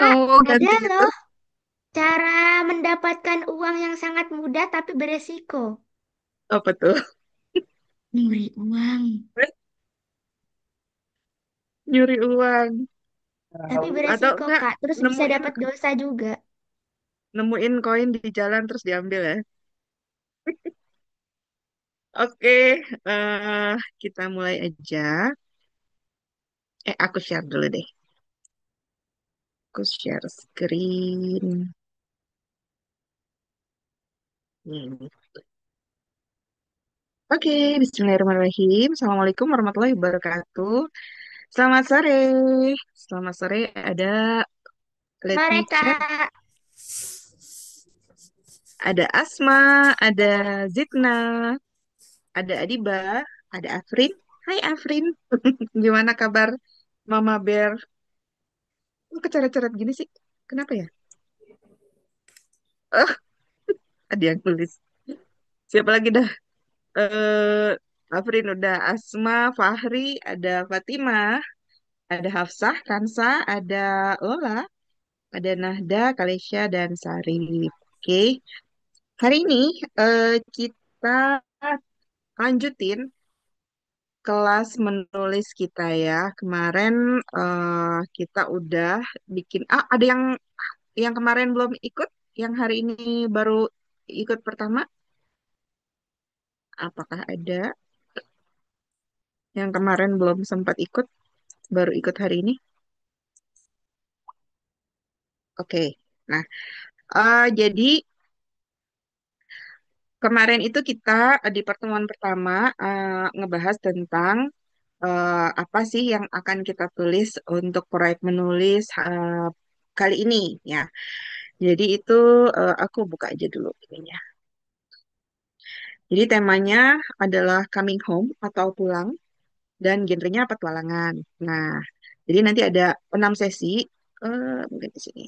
Kak, Kamu mau ada ganti itu? loh cara mendapatkan uang yang sangat mudah tapi beresiko. Apa tuh? Nyuri uang, Nyuri uang. tapi Atau beresiko, enggak Kak. Terus bisa nemuin dapat dosa juga. nemuin koin di jalan terus diambil ya. Oke, kita mulai aja. Aku share dulu deh. Aku share screen. Ini. Oke, Bismillahirrahmanirrahim. Assalamualaikum warahmatullahi wabarakatuh. Selamat sore. Selamat sore. Ada, let Sore, me check. Kak. Ada Asma, ada Zidna, ada Adiba, ada Afrin. Hai Afrin, gimana kabar Mama Bear? Kok keceret-ceret gini sih? Kenapa ya? Oh, ada yang tulis. Siapa lagi dah? Afrin udah, Asma, Fahri, ada Fatimah, ada Hafsah, Kansa, ada Lola, ada Nahda, Kalesha, dan Sarif. Oke, hari ini kita lanjutin kelas menulis kita ya. Kemarin kita udah bikin, ada yang kemarin belum ikut, yang hari ini baru ikut pertama. Apakah ada yang kemarin belum sempat ikut, baru ikut hari ini? Oke. Nah, jadi kemarin itu kita di pertemuan pertama ngebahas tentang apa sih yang akan kita tulis untuk proyek menulis kali ini ya. Jadi itu aku buka aja dulu ininya. Jadi temanya adalah coming home atau pulang dan genrenya petualangan. Nah, jadi nanti ada 6 sesi. Mungkin di sini.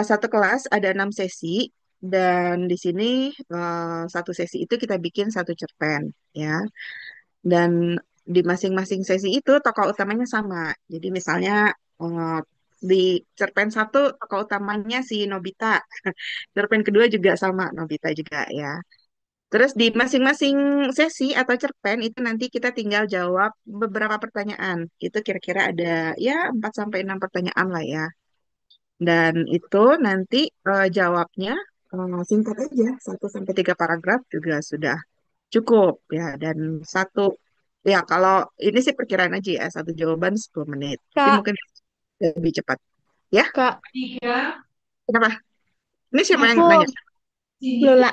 Satu kelas ada 6 sesi dan di sini satu sesi itu kita bikin satu cerpen ya. Dan di masing-masing sesi itu tokoh utamanya sama. Jadi misalnya eh, di cerpen satu tokoh utamanya si Nobita, cerpen kedua juga sama Nobita juga ya. Terus di masing-masing sesi atau cerpen itu nanti kita tinggal jawab beberapa pertanyaan. Itu kira-kira ada ya 4 sampai 6 pertanyaan lah ya. Dan itu nanti jawabnya singkat aja, 1 sampai 3 paragraf juga sudah cukup ya. Dan satu, ya kalau ini sih perkiraan aja ya, satu jawaban 10 menit. Tapi Kak, mungkin lebih cepat. Ya, Kak, kenapa? Ini siapa yang aku nanya? Lola.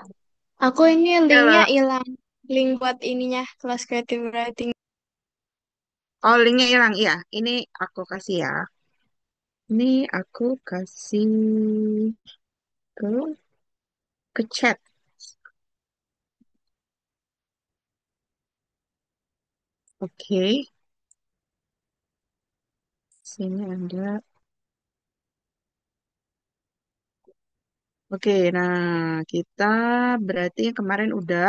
Aku ini Ya linknya lah. hilang. Link buat ininya, kelas creative writing. Oh, linknya hilang. Iya, ini aku kasih ya. Ini aku kasih ke chat. Oke, sini ada. Oke, nah kita berarti yang kemarin udah.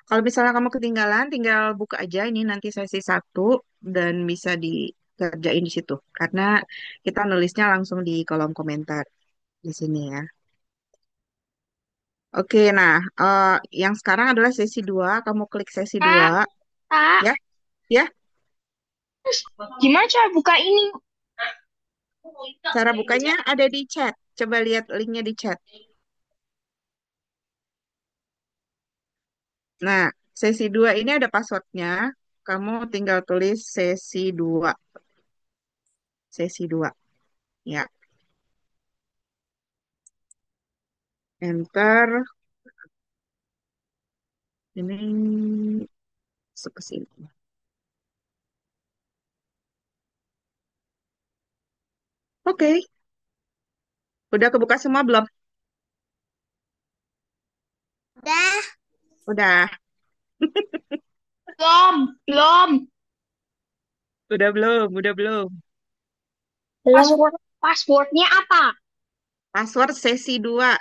Kalau misalnya kamu ketinggalan, tinggal buka aja ini nanti sesi 1 dan bisa dikerjain di situ. Karena kita nulisnya langsung di kolom komentar di sini ya. Oke, nah yang sekarang adalah sesi 2. Kamu klik sesi 2, Kak, Kak, ya, ya. gimana cara buka ini? Cara bukanya ada di chat. Coba lihat linknya di chat. Nah, sesi 2 ini ada passwordnya. Kamu tinggal tulis sesi 2. Sesi 2. Ya, enter. Ini masuk ke sini. Oke, udah kebuka semua belum? Udah. Udah. Belum, belum. Udah belum? Udah belum? Belum. Passwordnya apa? Password sesi 2.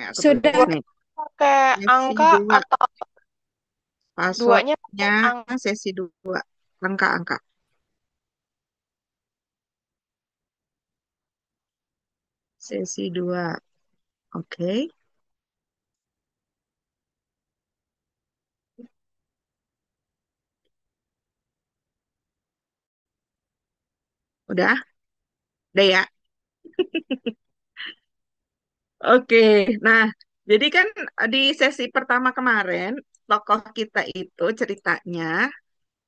Aku Sudah tulis nih. pakai Sesi angka 2. atau duanya pakai Passwordnya angka? sesi 2. Angka-angka. Sesi dua. Oke. Udah? Udah ya? Oke. Nah, jadi kan di sesi pertama kemarin, tokoh kita itu ceritanya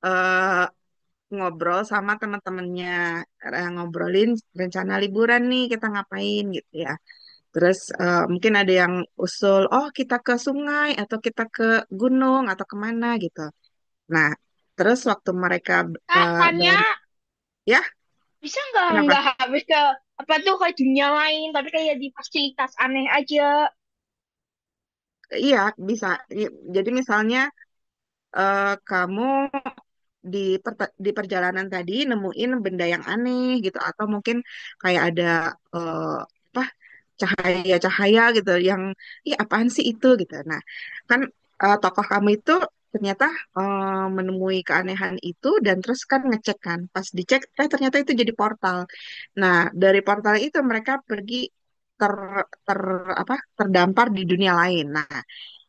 eh, ngobrol sama teman-temannya, ngobrolin rencana liburan nih kita ngapain gitu ya. Terus mungkin ada yang usul, oh kita ke sungai atau kita ke gunung atau kemana gitu. Nah, terus waktu mereka Kak, Kanya baru, ya bisa nggak kenapa? habis ke apa tuh kayak dunia lain, tapi kayak di fasilitas aneh aja. Iya bisa. Jadi misalnya kamu di perjalanan tadi nemuin benda yang aneh gitu atau mungkin kayak ada apa cahaya-cahaya gitu yang ih apaan sih itu gitu. Nah, kan tokoh kamu itu ternyata menemui keanehan itu dan terus kan ngecek kan. Pas dicek ternyata itu jadi portal. Nah, dari portal itu mereka pergi ter, ter apa terdampar di dunia lain. Nah,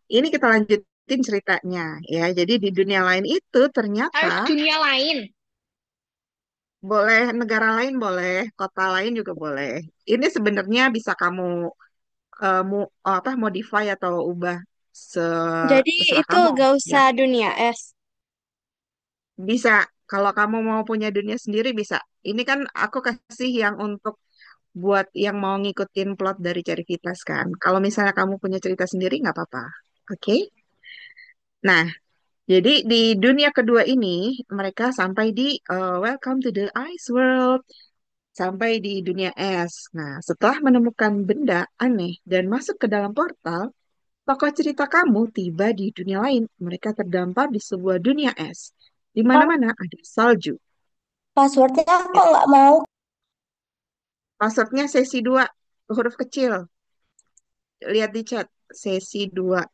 ini kita lanjutin ceritanya ya. Jadi di dunia lain itu ternyata Harus dunia lain. boleh negara lain boleh, kota lain juga boleh. Ini sebenarnya bisa kamu modify atau ubah Jadi seterserah itu kamu gak ya. usah dunia es. Bisa kalau kamu mau punya dunia sendiri bisa. Ini kan aku kasih yang untuk buat yang mau ngikutin plot dari Cervitas kan. Kalau misalnya kamu punya cerita sendiri nggak apa-apa. Oke. Nah, jadi di dunia kedua ini mereka sampai di Welcome to the Ice World. Sampai di dunia es. Nah, setelah menemukan benda aneh dan masuk ke dalam portal, tokoh cerita kamu tiba di dunia lain. Mereka terdampar di sebuah dunia es. Di Oh, mana-mana ada salju. passwordnya Ya, kok nggak mau? passwordnya sesi 2 huruf kecil. Lihat di chat, sesi 2.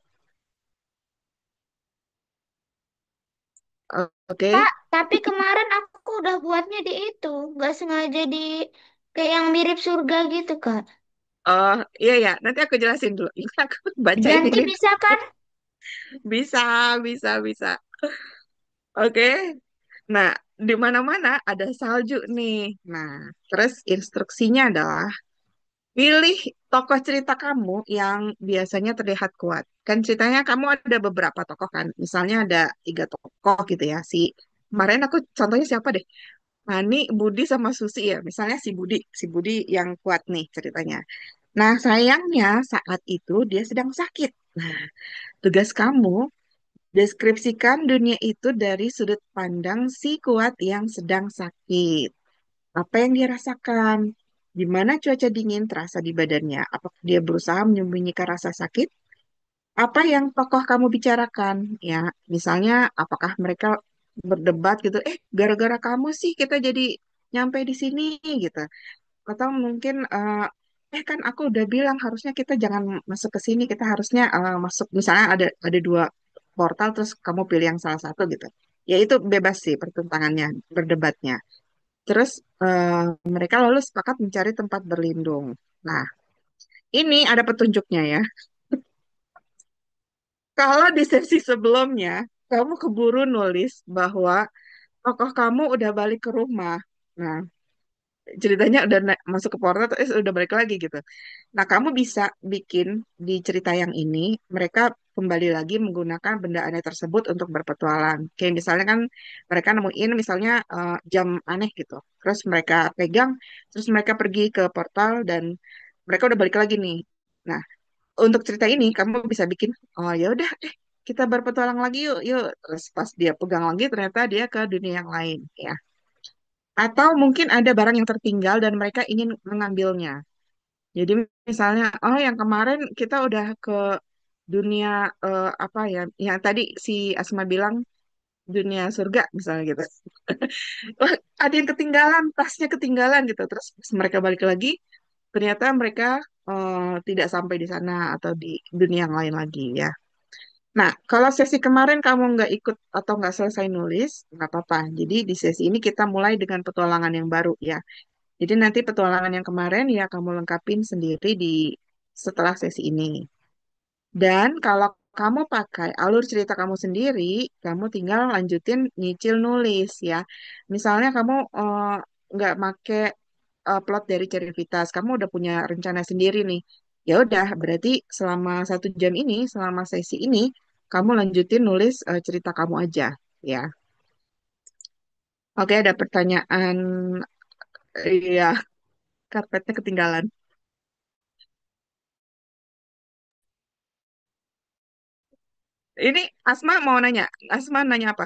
Oke. Kak, tapi kemarin aku udah buatnya di itu, nggak sengaja di kayak yang mirip surga gitu, Kak. Oh, iya ya. Nanti aku jelasin dulu. Ini aku bacain Ganti ini bisa dulu. kan? Bisa, bisa. Oke. Nah, di mana-mana ada salju nih. Nah, terus instruksinya adalah pilih tokoh cerita kamu yang biasanya terlihat kuat. Kan ceritanya kamu ada beberapa tokoh kan. Misalnya ada 3 tokoh gitu ya. Kemarin aku contohnya siapa deh? Mani, Budi sama Susi ya. Misalnya si Budi yang kuat nih ceritanya. Nah, sayangnya saat itu dia sedang sakit. Nah, tugas kamu deskripsikan dunia itu dari sudut pandang si kuat yang sedang sakit. Apa yang dia rasakan? Gimana cuaca dingin terasa di badannya? Apakah dia berusaha menyembunyikan rasa sakit? Apa yang tokoh kamu bicarakan? Ya, misalnya apakah mereka berdebat gitu, gara-gara kamu sih kita jadi nyampe di sini gitu. Atau mungkin kan aku udah bilang harusnya kita jangan masuk ke sini, kita harusnya masuk misalnya ada 2 portal terus kamu pilih yang salah satu gitu. Ya itu bebas sih pertentangannya, berdebatnya. Terus mereka lalu sepakat mencari tempat berlindung. Nah, ini ada petunjuknya ya. Kalau di sesi sebelumnya, kamu keburu nulis bahwa tokoh kamu udah balik ke rumah. Nah, ceritanya udah masuk ke portal, terus udah balik lagi gitu. Nah, kamu bisa bikin di cerita yang ini, mereka kembali lagi menggunakan benda aneh tersebut untuk berpetualang. Kayak misalnya kan mereka nemuin misalnya jam aneh gitu. Terus mereka pegang, terus mereka pergi ke portal dan mereka udah balik lagi nih. Nah, untuk cerita ini kamu bisa bikin, oh ya udah, kita berpetualang lagi yuk, yuk. Terus pas dia pegang lagi ternyata dia ke dunia yang lain, ya. Atau mungkin ada barang yang tertinggal dan mereka ingin mengambilnya. Jadi misalnya, oh yang kemarin kita udah ke dunia apa ya, yang tadi si Asma bilang dunia surga misalnya gitu. Wah, ada yang ketinggalan, tasnya ketinggalan gitu. Terus pas mereka balik lagi, ternyata mereka tidak sampai di sana atau di dunia yang lain lagi ya. Nah, kalau sesi kemarin kamu nggak ikut atau nggak selesai nulis, nggak apa-apa. Jadi di sesi ini kita mulai dengan petualangan yang baru ya. Jadi nanti petualangan yang kemarin ya kamu lengkapin sendiri di setelah sesi ini. Dan kalau kamu pakai alur cerita kamu sendiri, kamu tinggal lanjutin nyicil nulis ya. Misalnya kamu nggak make plot dari Cervitas, kamu udah punya rencana sendiri nih. Ya udah, berarti selama 1 jam ini, selama sesi ini, kamu lanjutin nulis cerita kamu aja ya. Oke, ada pertanyaan. Iya, karpetnya ketinggalan. Ini Asma mau nanya. Asma nanya apa?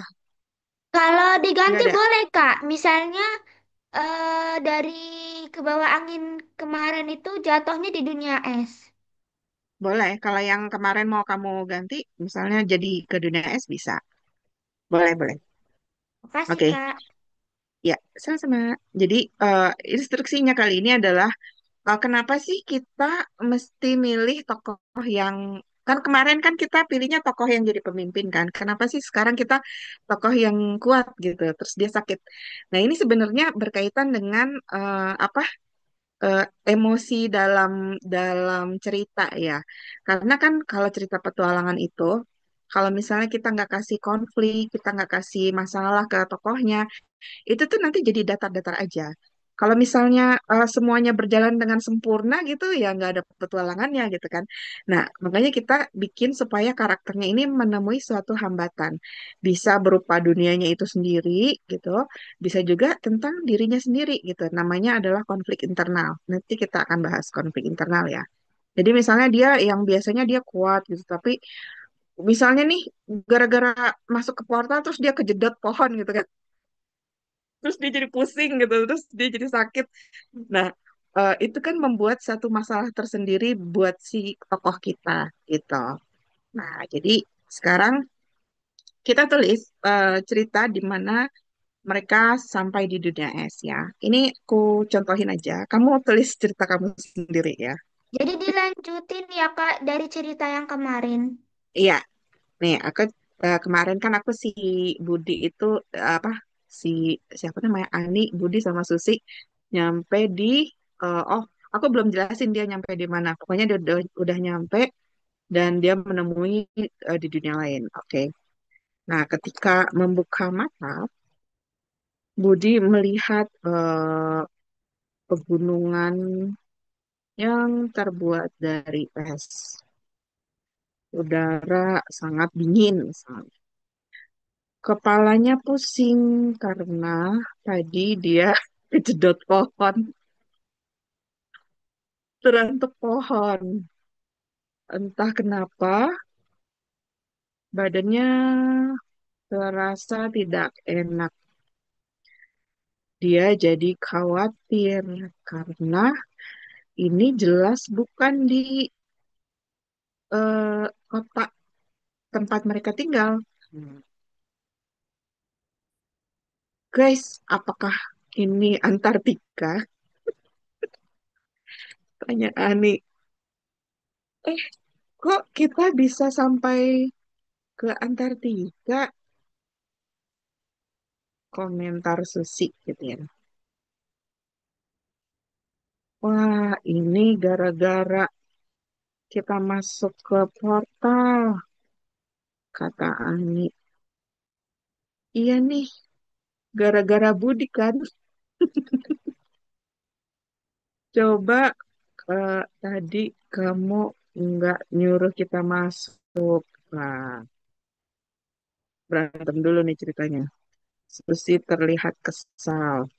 Kalau Nggak diganti ada. boleh, Kak. Misalnya dari ke bawah angin kemarin itu jatuhnya di dunia es. Boleh. Kalau yang kemarin mau kamu ganti, misalnya jadi ke dunia es bisa. Boleh, boleh. Makasih, Oke. Kak. Ya, sama-sama. Jadi instruksinya kali ini adalah kenapa sih kita mesti milih tokoh yang kan kemarin kan kita pilihnya tokoh yang jadi pemimpin kan. Kenapa sih sekarang kita tokoh yang kuat gitu, terus dia sakit. Nah, ini sebenarnya berkaitan dengan apa eh, emosi dalam dalam cerita ya. Karena kan kalau cerita petualangan itu, kalau misalnya kita nggak kasih konflik, kita nggak kasih masalah ke tokohnya, itu tuh nanti jadi datar-datar aja. Kalau misalnya semuanya berjalan dengan sempurna gitu, ya nggak ada petualangannya gitu kan. Nah, makanya kita bikin supaya karakternya ini menemui suatu hambatan. Bisa berupa dunianya itu sendiri gitu, bisa juga tentang dirinya sendiri gitu. Namanya adalah konflik internal. Nanti kita akan bahas konflik internal ya. Jadi misalnya dia yang biasanya dia kuat gitu, tapi misalnya nih gara-gara masuk ke portal terus dia kejedot pohon gitu kan, terus dia jadi pusing gitu, terus dia jadi sakit. Nah, itu kan membuat satu masalah tersendiri buat si tokoh kita gitu. Nah, jadi sekarang kita tulis cerita di mana mereka sampai di dunia es ya. Ini aku contohin aja. Kamu tulis cerita kamu sendiri ya. Jadi dilanjutin ya, Kak, dari cerita yang kemarin. Iya, nih aku kemarin kan aku si Budi itu apa si siapa namanya Ani, Budi sama Susi nyampe di oh aku belum jelasin dia nyampe di mana. Pokoknya dia udah nyampe dan dia menemui di dunia lain. Oke. Nah, ketika membuka mata, Budi melihat pegunungan yang terbuat dari es. Udara sangat dingin misalnya. Kepalanya pusing karena tadi dia kejedot pohon, terantuk pohon. Entah kenapa badannya terasa tidak enak. Dia jadi khawatir karena ini jelas bukan di kota tempat mereka tinggal. Hmm. Guys, apakah ini Antartika? Tanya Ani. Eh, kok kita bisa sampai ke Antartika? Komentar Susi gitu ya. Wah, ini gara-gara kita masuk ke portal, kata Ani. Iya nih, gara-gara Budi kan. Coba tadi kamu nggak nyuruh kita masuk. Nah, berantem dulu nih ceritanya. Susi terlihat kesal.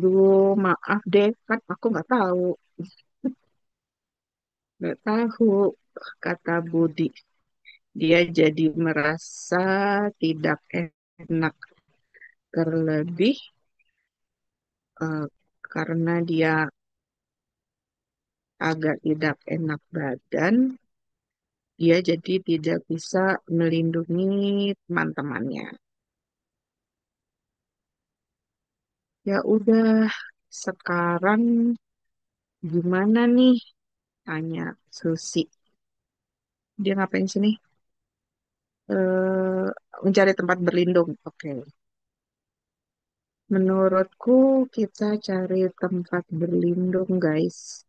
Duh, maaf deh, kan aku nggak tahu, kata Budi. Dia jadi merasa tidak enak, terlebih eh, karena dia agak tidak enak badan, dia jadi tidak bisa melindungi teman-temannya. Ya udah, sekarang gimana nih? Tanya Susi. Dia ngapain sini? Eh, mencari tempat berlindung. Oke. Menurutku kita cari tempat berlindung, guys.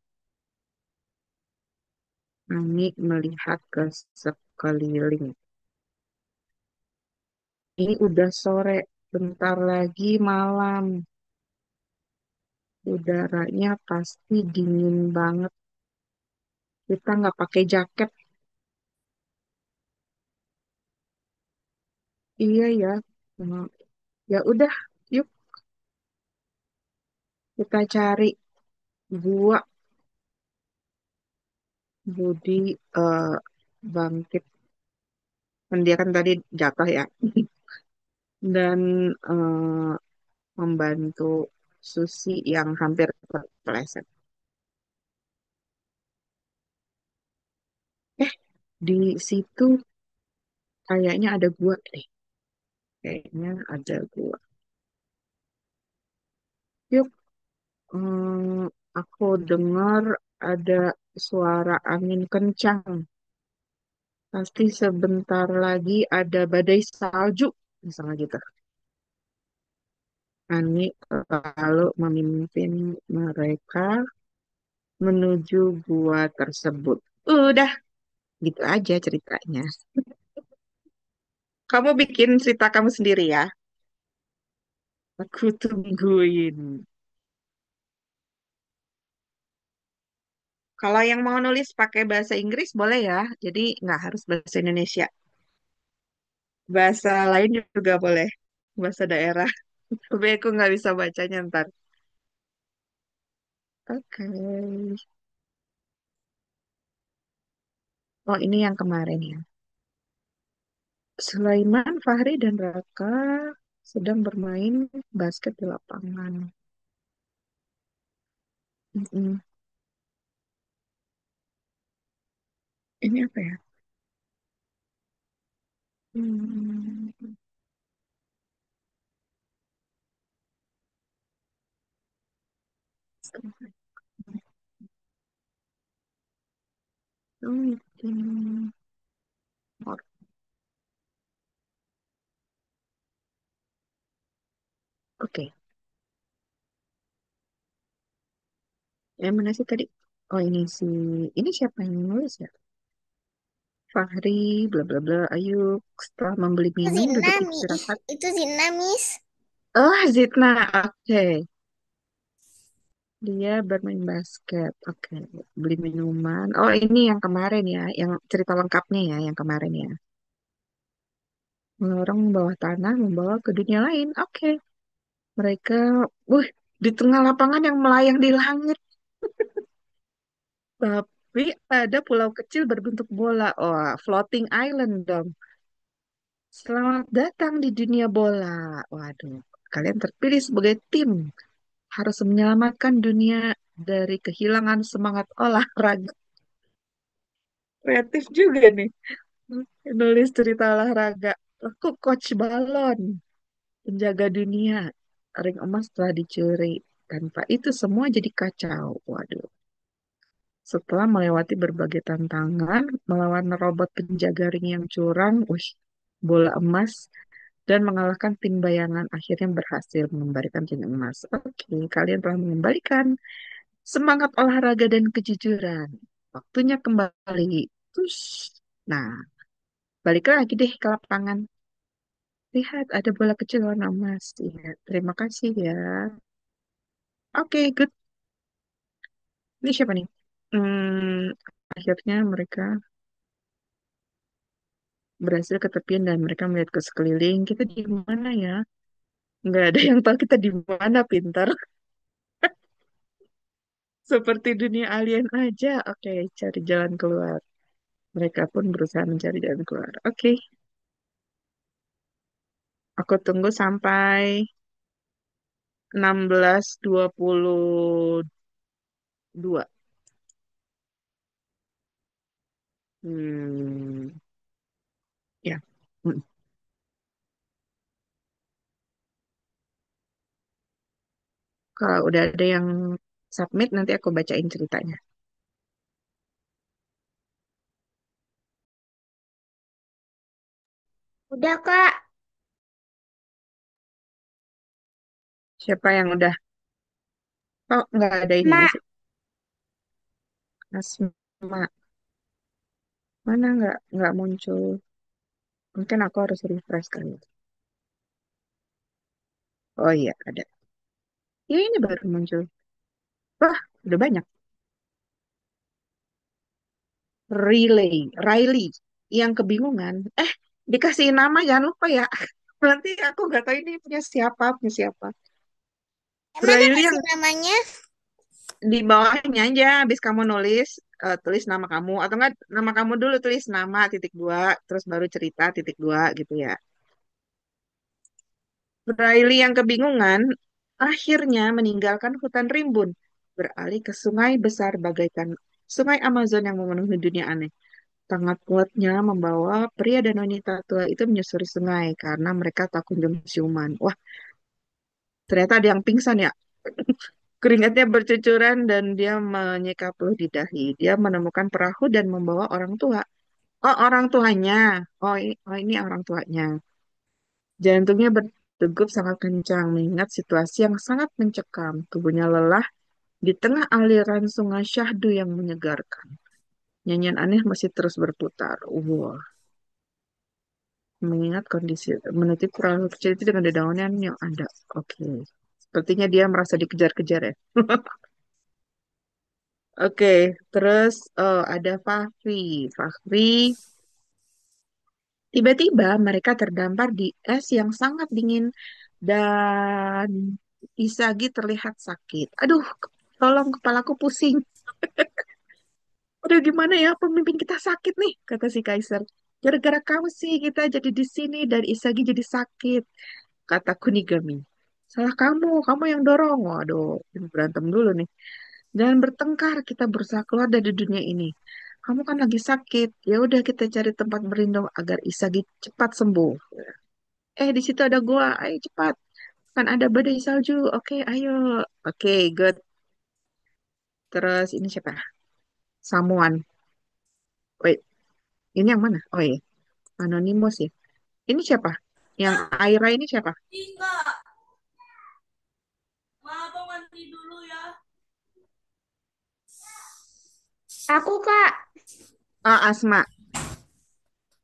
Ani melihat ke sekeliling. Ini udah sore, bentar lagi malam. Udaranya pasti dingin banget. Kita nggak pakai jaket. Iya ya. Hmm, Ya udah, yuk kita cari gua Budi eh, bangkit. Kan dia kan tadi jatuh ya. Dan eh, membantu Susi yang hampir kepleset. Eh, di situ kayaknya ada gua deh. Kayaknya ada gua. Yuk, aku dengar ada suara angin kencang. Pasti sebentar lagi ada badai salju, misalnya gitu. Ani lalu memimpin mereka menuju gua tersebut. Udah, gitu aja ceritanya. Kamu bikin cerita kamu sendiri ya. Aku tungguin. Kalau yang mau nulis pakai bahasa Inggris boleh ya. Jadi nggak harus bahasa Indonesia. Bahasa lain juga boleh. Bahasa daerah. Tapi aku nggak bisa bacanya ntar. Oke. Oh, ini yang kemarin ya. Sulaiman, Fahri, dan Raka sedang bermain basket di lapangan. Mm-mm. Ini apa ya? Hmm. Oke, yang mana sih tadi? Oh, ini siapa yang nulis ya? Fahri, bla bla bla. Ayo, setelah membeli minum, duduk Zinami, istirahat. itu Zinamis. Oh, Zitna, oke. Dia bermain basket. Oke, beli minuman. Oh, ini yang kemarin ya, yang cerita lengkapnya ya, yang kemarin ya. Mengorong bawah tanah, membawa ke dunia lain. Oke, mereka, wih, di tengah lapangan yang melayang di langit. Tapi ada pulau kecil berbentuk bola. Oh, floating island dong. Selamat datang di dunia bola. Waduh, kalian terpilih sebagai tim. Harus menyelamatkan dunia dari kehilangan semangat olahraga. Kreatif juga nih. Nulis cerita olahraga. Aku coach balon, penjaga dunia. Ring emas telah dicuri. Tanpa itu semua jadi kacau. Waduh. Setelah melewati berbagai tantangan, melawan robot penjaga ring yang curang, wih, bola emas, dan mengalahkan tim bayangan, akhirnya berhasil mengembalikan tim emas. Oke, kalian telah mengembalikan semangat olahraga dan kejujuran. Waktunya kembali. Terus, nah, balik lagi deh ke lapangan. Lihat, ada bola kecil warna emas. Ya, terima kasih ya. Oke, good. Ini siapa nih? Akhirnya mereka berhasil ke tepian dan mereka melihat ke sekeliling. Kita di mana ya? Nggak ada yang tahu kita di mana, pintar. Seperti dunia alien aja. Oke, cari jalan keluar. Mereka pun berusaha mencari jalan keluar. Oke, aku tunggu sampai 16:22. Hmm, ya. Hmm. Kalau udah ada yang submit, nanti aku bacain ceritanya. Udah, Kak. Siapa yang udah? Oh, nggak ada ininya Mak, sih. Asma. Mana nggak muncul. Mungkin aku harus refresh kali. Oh iya, ada. Ya ini baru muncul. Wah, udah banyak. Riley. Yang kebingungan. Dikasih nama jangan lupa ya. Nanti aku nggak tahu ini punya siapa. Yang mana Riley yang kasih namanya? di bawahnya aja, habis kamu nulis, tulis nama kamu. Atau enggak, nama kamu dulu tulis nama titik dua, terus baru cerita titik dua gitu ya. Riley yang kebingungan akhirnya meninggalkan hutan rimbun, beralih ke sungai besar bagaikan sungai Amazon yang memenuhi dunia aneh. Sangat kuatnya membawa pria dan wanita tua itu menyusuri sungai karena mereka tak kunjung siuman. Wah, ternyata ada yang pingsan ya. Keringatnya bercucuran dan dia menyeka peluh di dahi. Dia menemukan perahu dan membawa orang tua. Oh, orang tuanya. Oh, ini orang tuanya. Jantungnya berdegup sangat kencang mengingat situasi yang sangat mencekam. Tubuhnya lelah di tengah aliran sungai syahdu yang menyegarkan. Nyanyian aneh masih terus berputar. Wah, mengingat kondisi menitip perahu kecil itu dengan dedaunan yang ada. Oke. Sepertinya dia merasa dikejar-kejar ya. Oke, terus ada Fahri. Fahri, tiba-tiba mereka terdampar di es yang sangat dingin dan Isagi terlihat sakit. Aduh, tolong kepalaku pusing. Udah gimana ya, pemimpin kita sakit nih, kata si Kaisar. Gara-gara kamu sih kita jadi di sini dan Isagi jadi sakit, kata Kunigami. Salah kamu yang dorong. Waduh, ini berantem dulu nih. Jangan bertengkar, kita berusaha keluar dari dunia ini. Kamu kan lagi sakit. Ya udah kita cari tempat berlindung agar Isagi cepat sembuh. Di situ ada gua. Ayo cepat. Kan ada badai salju. Oke, ayo. Oke, good. Terus ini siapa? Samuan. Wait, ini yang mana? Oh iya, Anonymous ya. Ini siapa? Yang Aira ini siapa? aku Kak. Ah, Asma.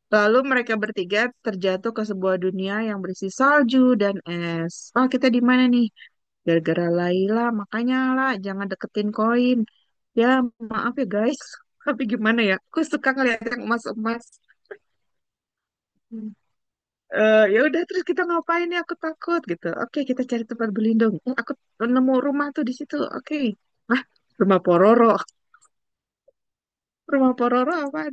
Lalu mereka bertiga terjatuh ke sebuah dunia yang berisi salju dan es. Oh, kita di mana nih? Gara-gara Laila, makanya lah jangan deketin koin. Ya, maaf ya guys. Tapi gimana ya? Aku suka ngeliat yang emas-emas. Ya udah terus kita ngapain ya? Aku takut gitu. Oke, kita cari tempat berlindung. Aku nemu rumah tuh di situ. Oke. Ah, rumah Pororo. Rumah Pororo apa?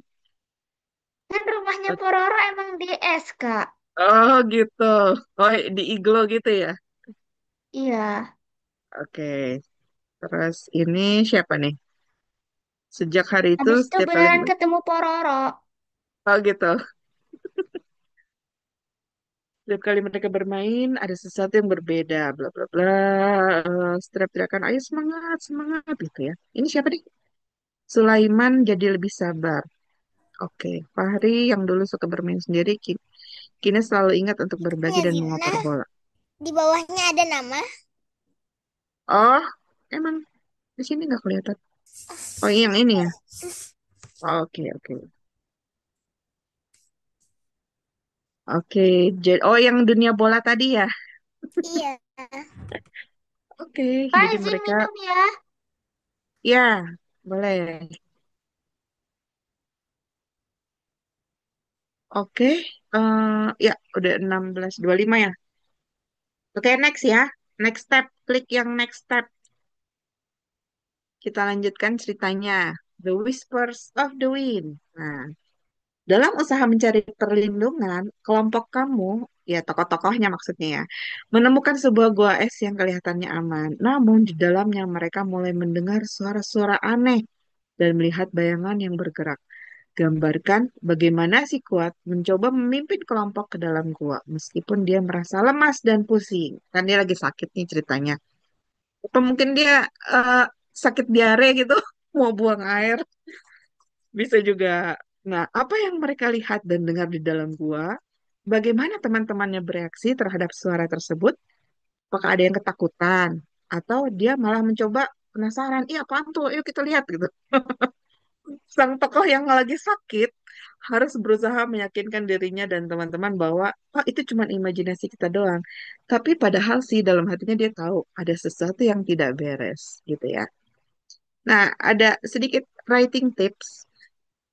Kan rumahnya Pororo emang di es, Kak. Oh gitu. Oh di iglo gitu ya. Iya. Oke. Terus ini siapa nih? Sejak hari itu Habis itu setiap kali beneran ketemu Pororo. oh gitu. Setiap kali mereka bermain ada sesuatu yang berbeda. Bla bla bla. Setiap teriakan ayo semangat semangat gitu ya. Ini siapa nih? Sulaiman jadi lebih sabar. Oke, Fahri yang dulu suka bermain sendiri kini selalu ingat untuk berbagi Ya, dan Zina. mengoper bola. Di bawahnya ada nama. Oh, emang di sini nggak kelihatan. Oh, yang ini ya. Oke, oke. Oke, oh yang dunia bola tadi ya. Iya. Oke, Pak, jadi izin mereka minum ya. ya boleh. Oke, ya udah 16:25 ya. Oke, next ya. Next step, klik yang next step. Kita lanjutkan ceritanya. The Whispers of the Wind. Nah, dalam usaha mencari perlindungan, kelompok kamu, ya tokoh-tokohnya maksudnya ya, menemukan sebuah gua es yang kelihatannya aman. Namun di dalamnya mereka mulai mendengar suara-suara aneh dan melihat bayangan yang bergerak. Gambarkan bagaimana si kuat mencoba memimpin kelompok ke dalam gua, meskipun dia merasa lemas dan pusing. Kan dia lagi sakit nih ceritanya. Atau mungkin dia eh, sakit diare gitu, mau buang air. Bisa juga. Nah, apa yang mereka lihat dan dengar di dalam gua? Bagaimana teman-temannya bereaksi terhadap suara tersebut? Apakah ada yang ketakutan atau dia malah mencoba penasaran, iya apaan tuh, yuk kita lihat gitu. Sang tokoh yang lagi sakit harus berusaha meyakinkan dirinya dan teman-teman bahwa oh, itu cuma imajinasi kita doang. Tapi padahal sih dalam hatinya dia tahu ada sesuatu yang tidak beres gitu ya. Nah, ada sedikit writing tips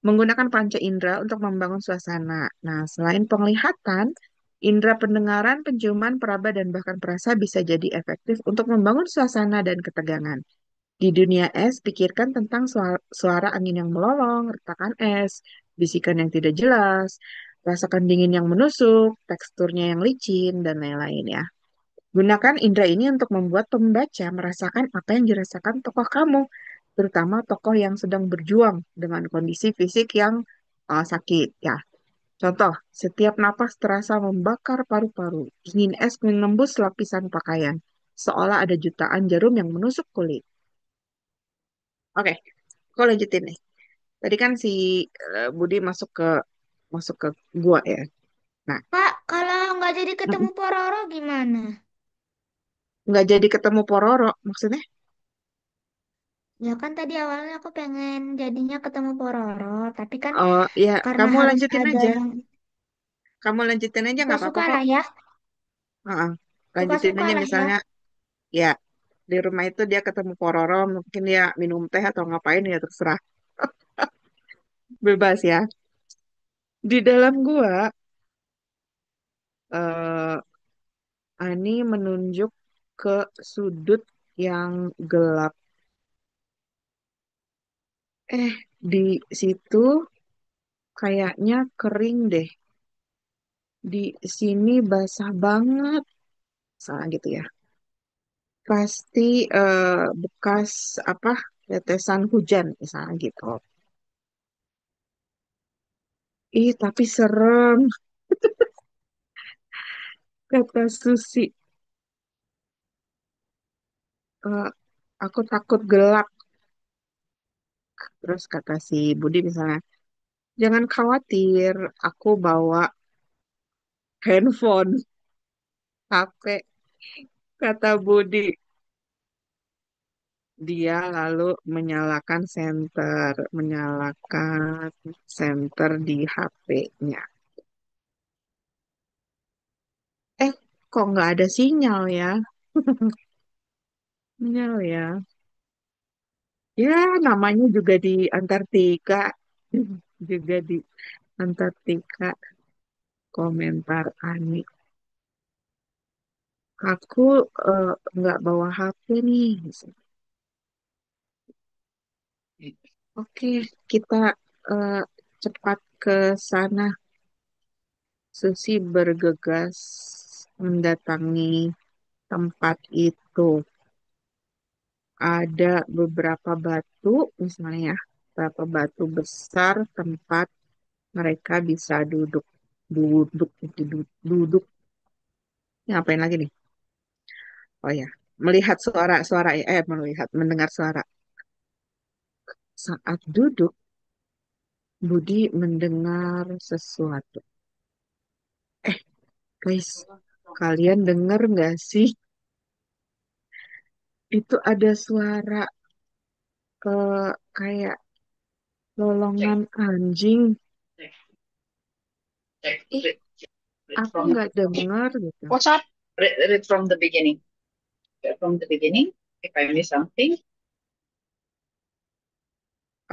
menggunakan panca indera untuk membangun suasana. Nah, selain penglihatan, indera pendengaran, penciuman, peraba, dan bahkan perasa bisa jadi efektif untuk membangun suasana dan ketegangan. Di dunia es, pikirkan tentang suara angin yang melolong, retakan es, bisikan yang tidak jelas, rasakan dingin yang menusuk, teksturnya yang licin, dan lain-lain ya. Gunakan indera ini untuk membuat pembaca merasakan apa yang dirasakan tokoh kamu, terutama tokoh yang sedang berjuang dengan kondisi fisik yang sakit ya. Contoh, setiap napas terasa membakar paru-paru, dingin es menembus lapisan pakaian, seolah ada jutaan jarum yang menusuk kulit. Oke, aku lanjutin nih. Tadi kan si Budi masuk ke gua ya. Nah, Kak, kalau nggak jadi ketemu mm, Pororo gimana? nggak jadi ketemu Pororo, maksudnya? Ya kan tadi awalnya aku pengen jadinya ketemu Pororo, tapi kan Oh, ya, karena kamu harus lanjutin ada aja. yang Kamu lanjutin aja nggak apa-apa suka-suka kok. lah ya, Heeh. Lanjutin suka-suka aja lah ya. misalnya, ya di rumah itu dia ketemu Pororo, mungkin dia minum teh atau ngapain ya terserah. Bebas ya. Di dalam gua, eh, Ani menunjuk ke sudut yang gelap. Eh, di situ kayaknya kering deh. Di sini basah banget. Salah gitu ya. Pasti bekas apa tetesan hujan misalnya gitu. Ih, tapi serem, kata Susi. Eh, aku takut gelap. Terus kata si Budi misalnya, jangan khawatir, aku bawa handphone, HP, kata Budi. Dia lalu menyalakan senter di HP-nya. Eh, kok nggak ada sinyal ya? Sinyal ya. Ya, namanya juga di Antartika. Juga di Antartika, komentar Ani. Aku nggak bawa HP nih. Oke, kita eh, cepat ke sana. Susi bergegas mendatangi tempat itu. Ada beberapa batu, misalnya ya, beberapa batu besar tempat mereka bisa duduk. Duduk, duduk, duduk. Ngapain lagi nih? Oh ya, melihat suara-suara, mendengar suara. Saat duduk, Budi mendengar sesuatu. Eh, guys, kalian dengar nggak sih? Itu ada suara kayak lolongan anjing. Ih, Read aku from nggak dengar gitu. what's up? Read from the beginning. Read from the beginning. If I miss something,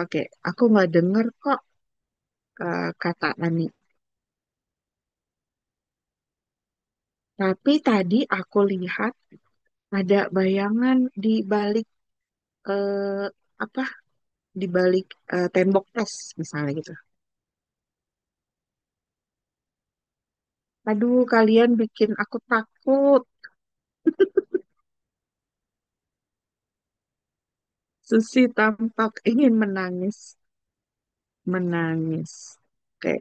Oke, aku nggak dengar kok kata Ani. Tapi tadi aku lihat ada bayangan di balik eh, apa? Di balik tembok es misalnya gitu. Aduh, kalian bikin aku takut. Susi tampak ingin menangis. Menangis. Oke.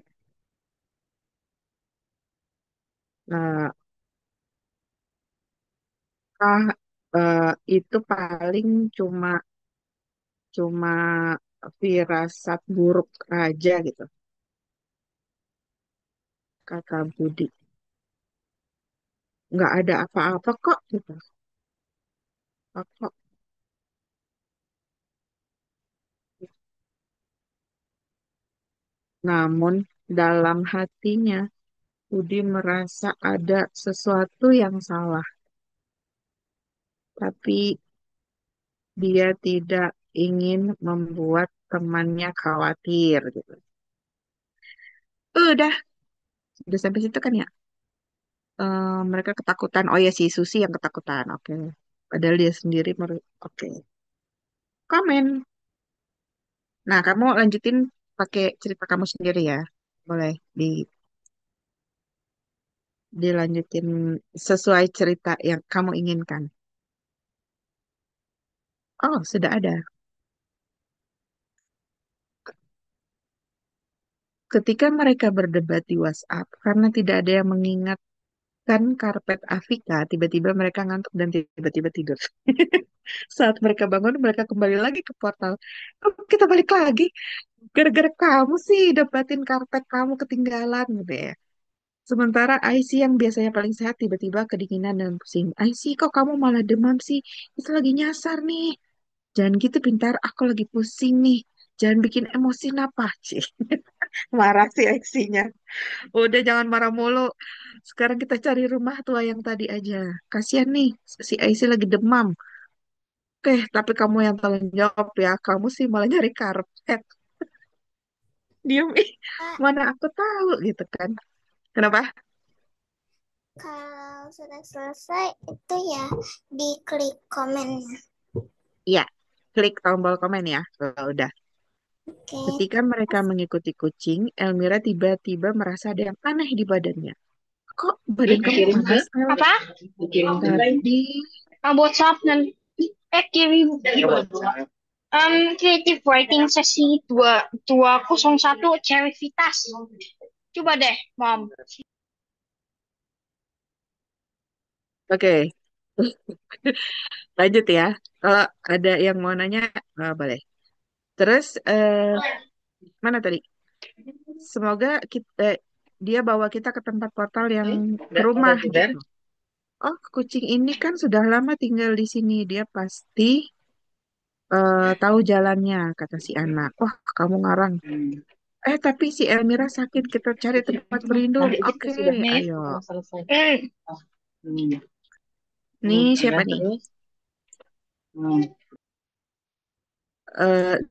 Nah, ah, itu paling cuma cuma firasat buruk aja gitu, kata Budi. nggak ada apa-apa kok gitu. Kok. Namun dalam hatinya Budi merasa ada sesuatu yang salah, tapi dia tidak ingin membuat temannya khawatir gitu. Udah sampai situ kan ya. Mereka ketakutan. Oh ya, si Susi yang ketakutan. Oke. Padahal dia sendiri oke. Komen. Nah, kamu lanjutin pakai cerita kamu sendiri ya. Boleh dilanjutin sesuai cerita yang kamu inginkan. Oh, sudah ada. Ketika mereka berdebat di WhatsApp, karena tidak ada yang mengingatkan karpet Afika, tiba-tiba mereka ngantuk dan tiba-tiba tidur. Saat mereka bangun, mereka kembali lagi ke portal. Oh, kita balik lagi. Gara-gara kamu sih dapetin karpet kamu ketinggalan gitu ya. Sementara IC yang biasanya paling sehat tiba-tiba kedinginan dan pusing. IC kok kamu malah demam sih? Itu lagi nyasar nih. Jangan gitu pintar, aku lagi pusing nih. Jangan bikin emosi napa, Cih. Marah sih IC-nya. Udah jangan marah mulu. Sekarang kita cari rumah tua yang tadi aja. Kasihan nih, si IC lagi demam. Oke, tapi kamu yang tanggung jawab ya. Kamu sih malah nyari karpet. Diem, ih. Kak, Mana aku tahu gitu kan. Kenapa? kalau sudah selesai itu ya diklik komennya. Iya, klik tombol komen ya. Kalau udah. Oke. Ketika mereka mengikuti kucing, Elmira tiba-tiba merasa ada yang aneh di badannya. Kok badan kamu panas, El? Apa? Tadi, WhatsApp dan kirim. Creative writing sesi 201 Cervitas. Coba deh, Mom. oke, lanjut ya. Kalau ada yang mau nanya, boleh. Terus, mana tadi? Semoga kita, dia bawa kita ke tempat portal yang ke rumah gitu. Oh, kucing ini kan sudah lama tinggal di sini. Dia pasti tahu jalannya, kata si anak. Wah, kamu ngarang. Tapi si Elmira sakit. Kita cari tempat berlindung. Oke, ayo. Hmm. Nih, siapa nih?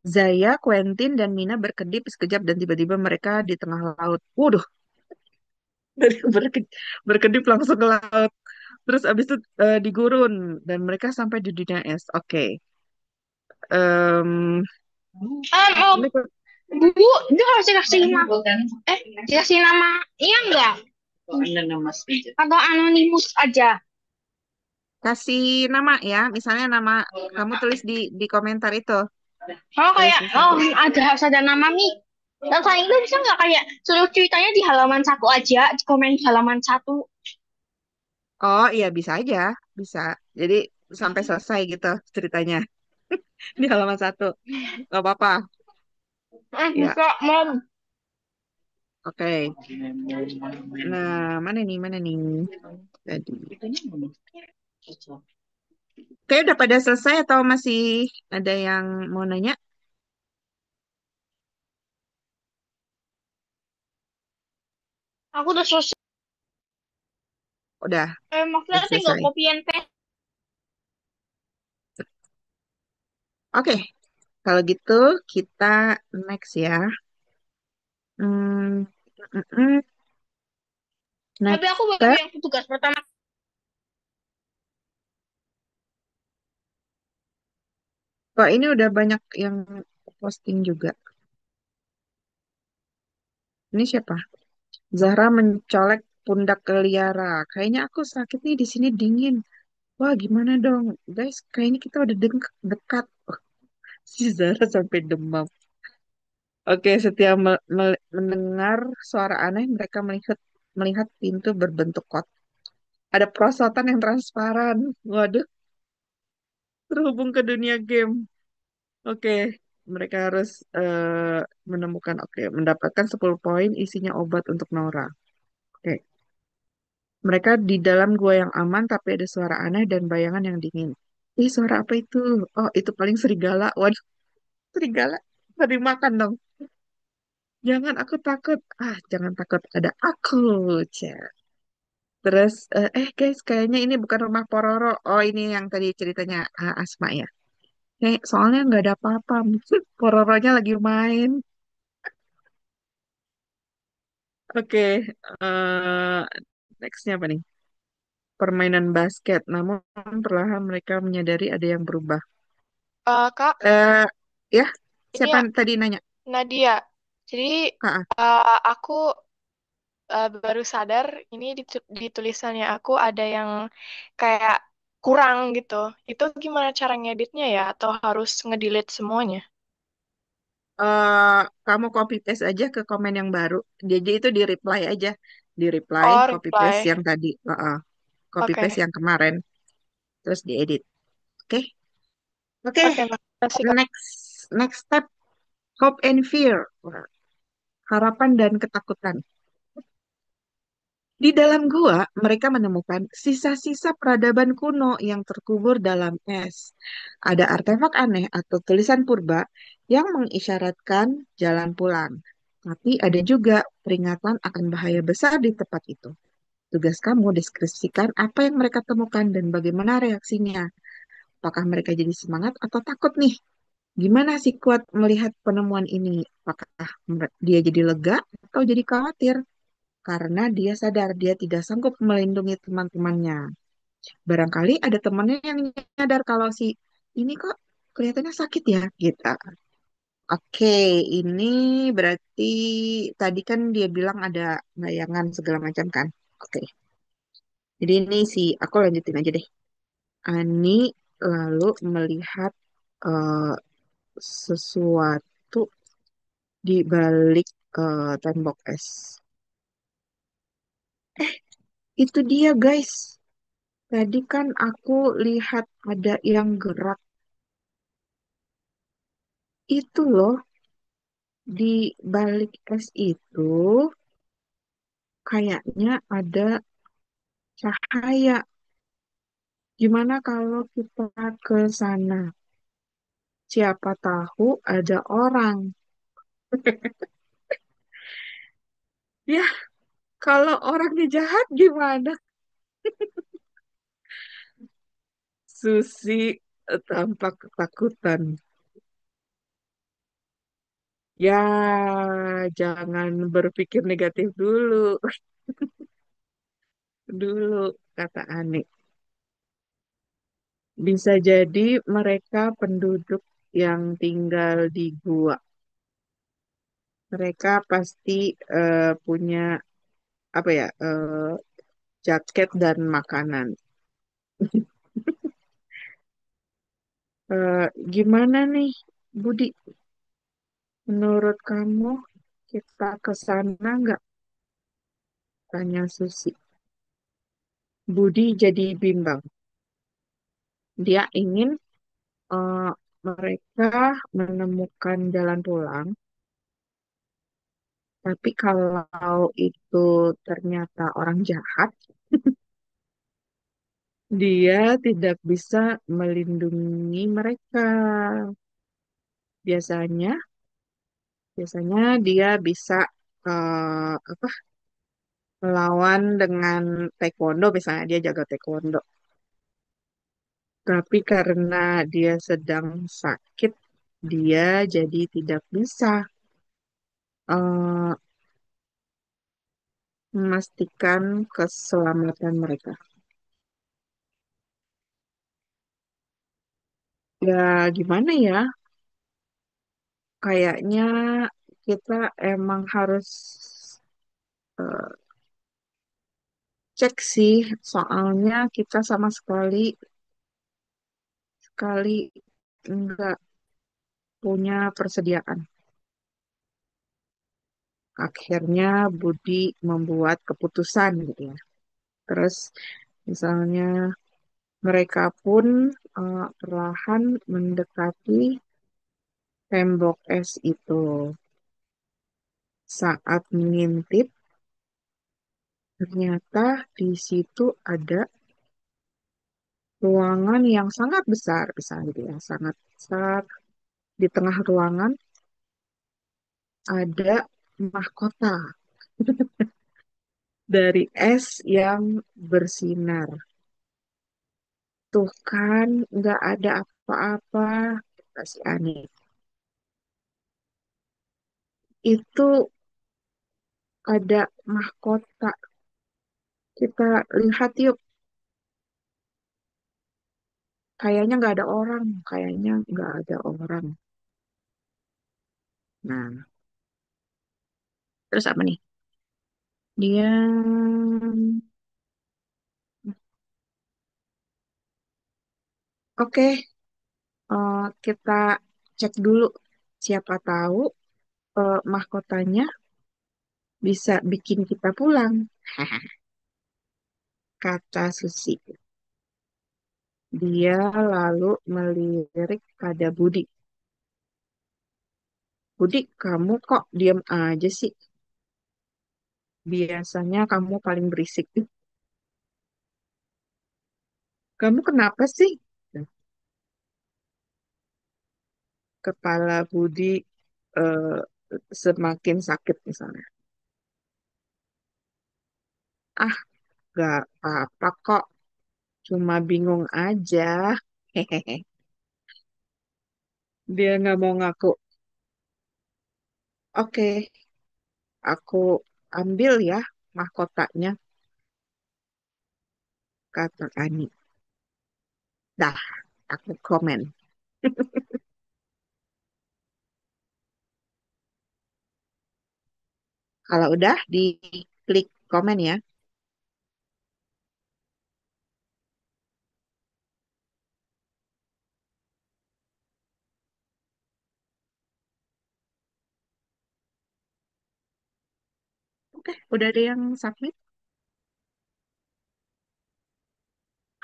Zaya, Quentin, dan Mina berkedip sekejap dan tiba-tiba mereka di tengah laut. Waduh, berkedip langsung ke laut. Terus abis itu di gurun dan mereka sampai di dunia es. Oke. Em, Oh, ini Bu, dia harus dikasih nama. Dikasih nama, iya enggak? Atau anonimus aja. kasih nama ya. Misalnya nama kamu tulis di komentar itu. Kalau Tulis kayak, di situ. ada harus ada nama Mi. Dan selain itu bisa nggak kayak seluruh ceritanya di halaman satu aja, di komen di halaman satu. Oh iya bisa aja, bisa. Jadi sampai selesai gitu ceritanya di halaman satu. Gak apa-apa. Ya, Bisa, Mom. oke. Nah, mana nih, mana nih? Tadi. Kayak udah pada selesai atau masih ada yang mau nanya? Aku udah selesai. Udah, Maksudnya udah tinggal selesai. copy and paste. Oke, kalau gitu kita next ya. Hmm, mm, mm, Tapi next aku baru step. yang tugas pertama. Kok ini udah banyak yang posting juga. Ini siapa? Zahra mencolek pundak Liara. Kayaknya aku sakit nih di sini dingin. Wah, gimana dong, guys? Kayaknya kita udah dekat. Oh, si Zahra sampai demam. Oke, setiap mendengar suara aneh, mereka melihat melihat pintu berbentuk kotak. Ada perosotan yang transparan. Waduh, terhubung ke dunia game. Oke, mereka harus mendapatkan 10 poin isinya obat untuk Nora. Oke, Mereka di dalam gua yang aman, tapi ada suara aneh dan bayangan yang dingin. Ih, suara apa itu? Oh, itu paling serigala. Waduh, serigala. Tadi makan dong. Jangan, aku takut. Ah, jangan takut. Ada aku. Cek. Terus, guys, kayaknya ini bukan rumah Pororo. Oh, ini yang tadi ceritanya Asma ya. Soalnya nggak ada apa-apa. Pororonya lagi main. Oke, eh nextnya apa nih? Permainan basket. Namun perlahan mereka menyadari ada yang berubah. Kak, Eh, ya, ini siapa ya tadi nanya? Nadia. Jadi Ah, ah. aku baru sadar ini di tulisannya aku ada yang kayak kurang gitu. Itu gimana cara ngeditnya ya? Atau harus ngedelete semuanya? Kamu copy paste aja ke komen yang baru. Jadi itu di reply aja, di reply Oh, copy paste reply. yang tadi. Copy Oke. paste yang kemarin, terus diedit. Oke, oke. Oke, makasih Kak. Next step, hope and fear. Wah, harapan dan ketakutan. Di dalam gua, mereka menemukan sisa-sisa peradaban kuno yang terkubur dalam es. Ada artefak aneh atau tulisan purba yang mengisyaratkan jalan pulang. Tapi ada juga peringatan akan bahaya besar di tempat itu. Tugas kamu deskripsikan apa yang mereka temukan dan bagaimana reaksinya. Apakah mereka jadi semangat atau takut nih? Gimana sih kuat melihat penemuan ini? Apakah dia jadi lega atau jadi khawatir? Karena dia sadar dia tidak sanggup melindungi teman-temannya. Barangkali ada temannya yang nyadar kalau si ini kok kelihatannya sakit ya, gitu. Oke, ini berarti tadi kan dia bilang ada bayangan segala macam kan. Oke, jadi ini sih aku lanjutin aja deh. Ani lalu melihat eh, sesuatu di balik tembok es. Itu dia guys. Tadi kan aku lihat ada yang gerak. Itu loh, di balik es itu kayaknya ada cahaya. Gimana kalau kita ke sana? Siapa tahu ada orang. Ya, kalau orangnya jahat gimana? Susi tampak ketakutan. Ya, jangan berpikir negatif dulu. Dulu, kata Ani. Bisa jadi mereka penduduk yang tinggal di gua. Mereka pasti punya apa ya, jaket dan makanan. Gimana nih, Budi? Menurut kamu kita ke sana nggak? Tanya Susi. Budi jadi bimbang. Dia ingin eh, mereka menemukan jalan pulang, tapi kalau itu ternyata orang jahat, dia tidak bisa melindungi mereka. Biasanya, biasanya dia bisa apa? Melawan dengan taekwondo, misalnya dia jaga taekwondo. Tapi karena dia sedang sakit, dia jadi tidak bisa eh, memastikan keselamatan mereka. Ya, gimana ya? Kayaknya kita emang harus eh, cek sih, soalnya kita sama sekali sekali nggak punya persediaan. Akhirnya Budi membuat keputusan gitu ya. Terus misalnya mereka pun perlahan mendekati tembok es itu. Saat mengintip, Ternyata di situ ada ruangan yang sangat besar, besar gitu ya, sangat besar. Di tengah ruangan ada mahkota dari es yang bersinar. Tuh kan, nggak ada apa-apa. Kasih aneh. Itu ada mahkota. Kita lihat yuk. Kayaknya nggak ada orang. Kayaknya nggak ada orang. Nah, terus apa nih? Dia, oke, kita cek dulu. Siapa tahu mahkotanya bisa bikin kita pulang. Kata Susi. Dia lalu melirik pada Budi. Budi, kamu kok diam aja sih? Biasanya kamu paling berisik. Kamu kenapa sih? Kepala Budi eh, semakin sakit misalnya. Ah, gak apa-apa kok. Cuma bingung aja. Hehehe. Dia nggak mau ngaku. Oke, aku ambil ya mahkotanya, kata Ani. Dah, aku komen. Kalau udah, diklik komen ya. Oke, udah ada yang submit.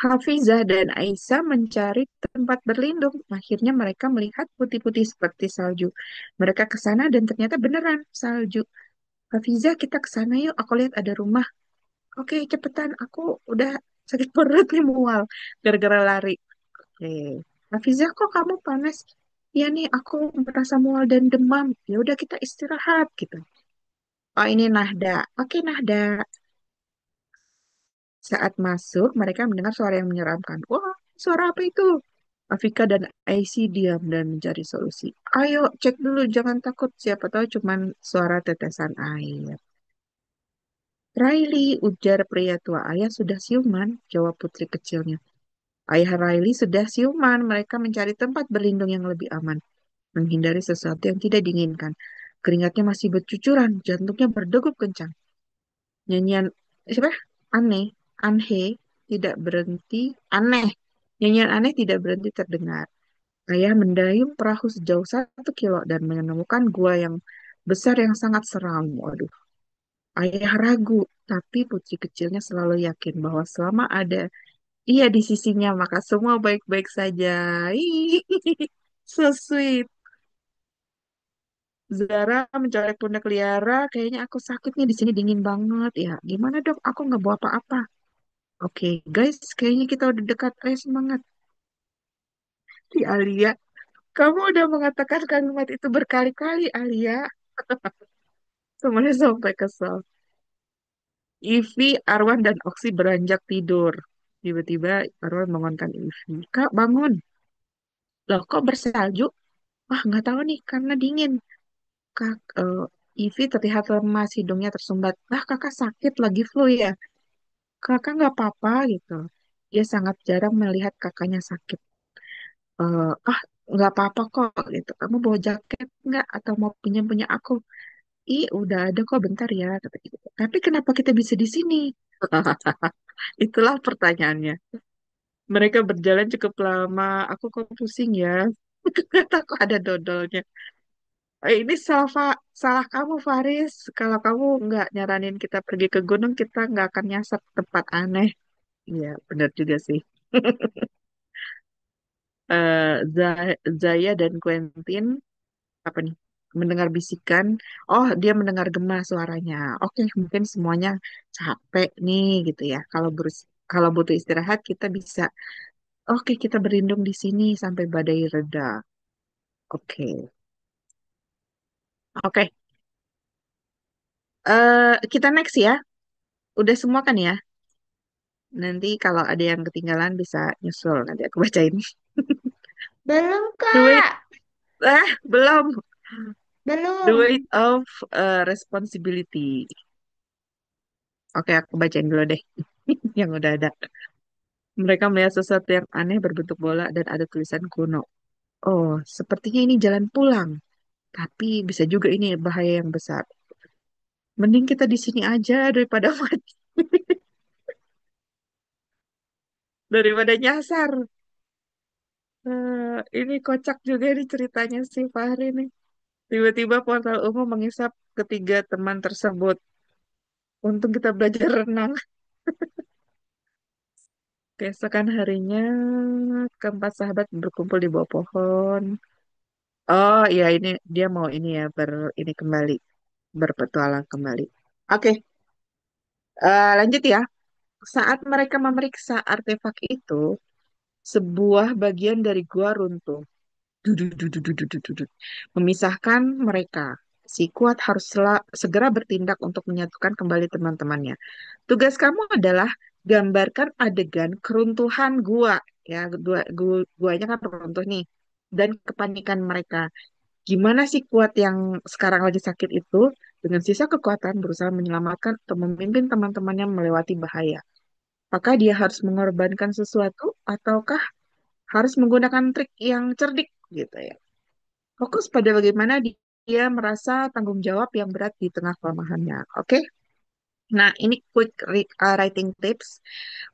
Hafizah dan Aisyah mencari tempat berlindung. Akhirnya mereka melihat putih-putih seperti salju. Mereka ke sana dan ternyata beneran salju. Hafizah, kita ke sana yuk. Aku lihat ada rumah. Oke, cepetan. Aku udah sakit perut nih mual. Gara-gara lari. Oke. Hafizah, kok kamu panas? Iya nih, aku merasa mual dan demam. Ya udah kita istirahat gitu. Oh, ini Nahda. Oke, Nahda. Saat masuk, mereka mendengar suara yang menyeramkan. Wah, suara apa itu? Afika dan Aisy diam dan mencari solusi. Ayo, cek dulu, jangan takut. Siapa tahu cuman suara tetesan air. Riley, ujar pria tua. Ayah sudah siuman, jawab putri kecilnya. Ayah Riley sudah siuman. Mereka mencari tempat berlindung yang lebih aman. Menghindari sesuatu yang tidak diinginkan. Keringatnya masih bercucuran, jantungnya berdegup kencang. Nyanyian, siapa? Aneh, aneh, tidak berhenti, aneh. Nyanyian aneh tidak berhenti terdengar. Ayah mendayung perahu sejauh 1 kilo dan menemukan gua yang besar yang sangat seram. Waduh, ayah ragu, tapi putri kecilnya selalu yakin bahwa selama ada ia di sisinya, maka semua baik-baik saja. Ih, so sweet. Zara mencolek pundak Liara. Kayaknya aku sakit nih di sini dingin banget ya. Gimana dok? Aku nggak bawa apa-apa. Oke, guys, kayaknya kita udah dekat. Ayo semangat. Si Alia, kamu udah mengatakan kalimat itu berkali-kali, Alia. Semuanya sampai kesel. Ivi, Arwan, dan Oksi beranjak tidur. Tiba-tiba Arwan bangunkan Ivi. Kak, bangun. Loh, kok bersalju? Wah, nggak tahu nih, karena dingin. Kak, Ivi terlihat lemas, hidungnya tersumbat. Ah, kakak sakit, lagi flu ya? Kakak nggak apa-apa gitu. Dia sangat jarang melihat kakaknya sakit. Ah, nggak apa-apa kok gitu. Kamu bawa jaket nggak atau mau pinjam punya aku? Ih, udah ada kok bentar ya kata gitu. Tapi kenapa kita bisa di sini? Itulah pertanyaannya. Mereka berjalan cukup lama. Aku kok pusing ya. Kata aku ada dodolnya. Ini salah kamu, Faris. Kalau kamu nggak nyaranin kita pergi ke gunung, kita nggak akan nyasar tempat aneh. Iya, benar juga sih. Zaya dan Quentin apa nih? mendengar bisikan. Oh, dia mendengar gema suaranya. Oke, mungkin semuanya capek nih gitu ya. Kalau butuh istirahat kita bisa, oke, kita berlindung di sini sampai badai reda. Oke. Oke. Kita next ya. Udah semua kan ya? Nanti kalau ada yang ketinggalan bisa nyusul. Nanti aku bacain. Belum, The weight, Kak. belum. The Belum. weight of responsibility. Oke, aku bacain dulu deh. Yang udah ada. Mereka melihat sesuatu yang aneh berbentuk bola dan ada tulisan kuno. Oh, sepertinya ini jalan pulang. Tapi bisa juga ini bahaya yang besar. Mending kita di sini aja daripada mati. Daripada nyasar. Ini kocak juga nih ceritanya si Fahri nih. Tiba-tiba portal umum mengisap ketiga teman tersebut. Untung kita belajar renang. Keesokan harinya, keempat sahabat berkumpul di bawah pohon. Oh iya, ini dia mau ini ya ini kembali berpetualang kembali. Oke, lanjut ya. Saat mereka memeriksa artefak itu, sebuah bagian dari gua runtuh. Dudut, memisahkan mereka. Si Kuat harus segera bertindak untuk menyatukan kembali teman-temannya. Tugas kamu adalah gambarkan adegan keruntuhan gua. Ya, guanya kan runtuh nih. Dan kepanikan mereka. Gimana sih Kuat yang sekarang lagi sakit itu dengan sisa kekuatan berusaha menyelamatkan atau memimpin teman-temannya melewati bahaya? Apakah dia harus mengorbankan sesuatu ataukah harus menggunakan trik yang cerdik gitu ya? Fokus pada bagaimana dia merasa tanggung jawab yang berat di tengah kelemahannya. Oke? Nah, ini quick writing tips.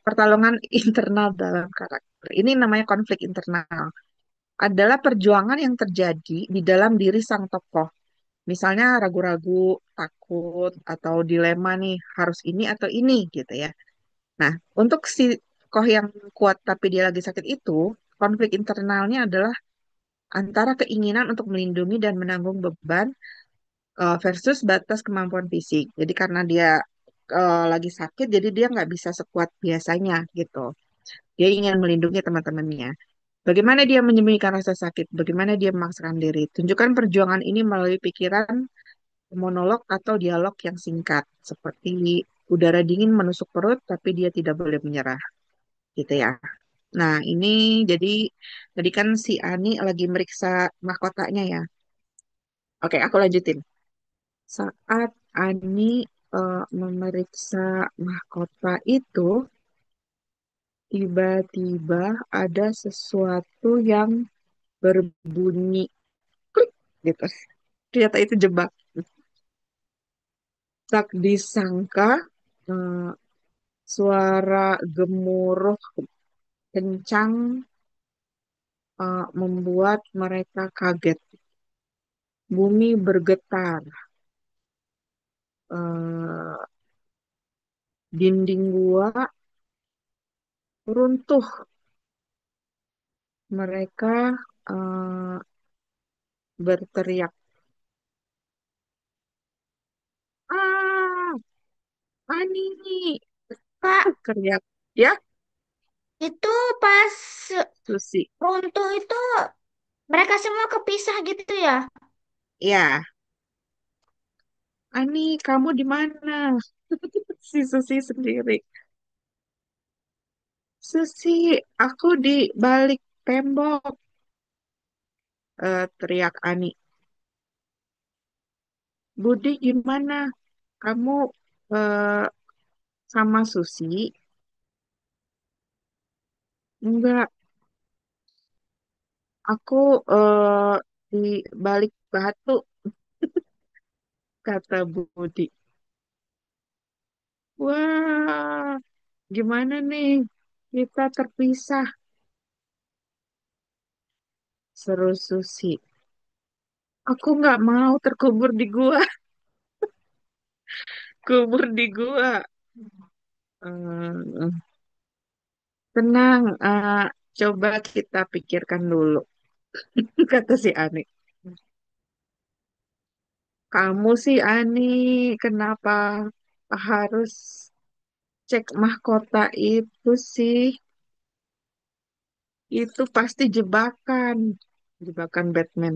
Pertarungan internal dalam karakter. Ini namanya konflik internal. Adalah perjuangan yang terjadi di dalam diri sang tokoh. Misalnya ragu-ragu, takut, atau dilema nih, harus ini atau ini gitu ya. Nah, untuk si tokoh yang kuat tapi dia lagi sakit itu, konflik internalnya adalah antara keinginan untuk melindungi dan menanggung beban versus batas kemampuan fisik. Jadi karena dia lagi sakit, jadi dia nggak bisa sekuat biasanya gitu. Dia ingin melindungi teman-temannya. Bagaimana dia menyembunyikan rasa sakit? Bagaimana dia memaksakan diri? Tunjukkan perjuangan ini melalui pikiran, monolog atau dialog yang singkat, seperti udara dingin menusuk perut, tapi dia tidak boleh menyerah, gitu ya. Nah, ini jadi tadi kan si Ani lagi meriksa mahkotanya ya. Oke, aku lanjutin. Saat Ani memeriksa mahkota itu, tiba-tiba ada sesuatu yang berbunyi klik gitu. Ternyata itu jebak. Tak disangka eh, suara gemuruh kencang membuat mereka kaget. Bumi bergetar, eh, dinding gua runtuh. Mereka eh, berteriak, ah, Ani, Kak, teriak. Ya, itu pas Susi. runtuh itu mereka semua kepisah gitu ya? Ya, Ani, kamu di mana? Si Susi sendiri. Susi, aku di balik tembok, teriak Ani. Budi gimana? Kamu eh, sama Susi? Enggak, aku eh, di balik batu, kata Budi. Wah, gimana nih? Kita terpisah, seru Susi. Aku nggak mau terkubur di gua, kubur di gua. Eh, tenang, coba kita pikirkan dulu, kata si Ani. Kamu sih Ani, kenapa harus cek mahkota itu sih? Itu pasti jebakan. Jebakan Batman.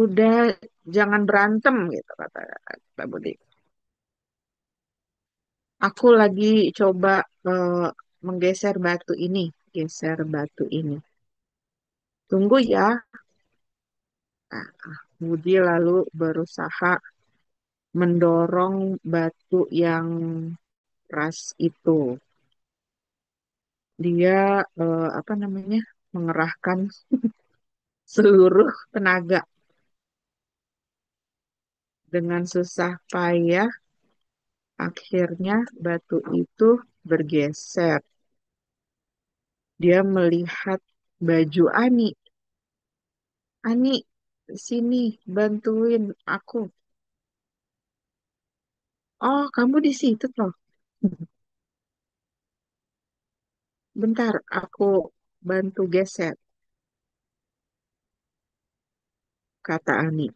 Udah jangan berantem gitu kata Pak Budi. Aku lagi coba eh, menggeser batu ini. Geser batu ini. Tunggu ya. Nah, Budi lalu berusaha mendorong batu yang keras itu. Dia apa namanya? Mengerahkan seluruh tenaga dengan susah payah. Akhirnya batu itu bergeser. Dia melihat baju Ani. Ani, sini bantuin aku. Oh, kamu di situ toh. Bentar, aku bantu geser, kata Ani.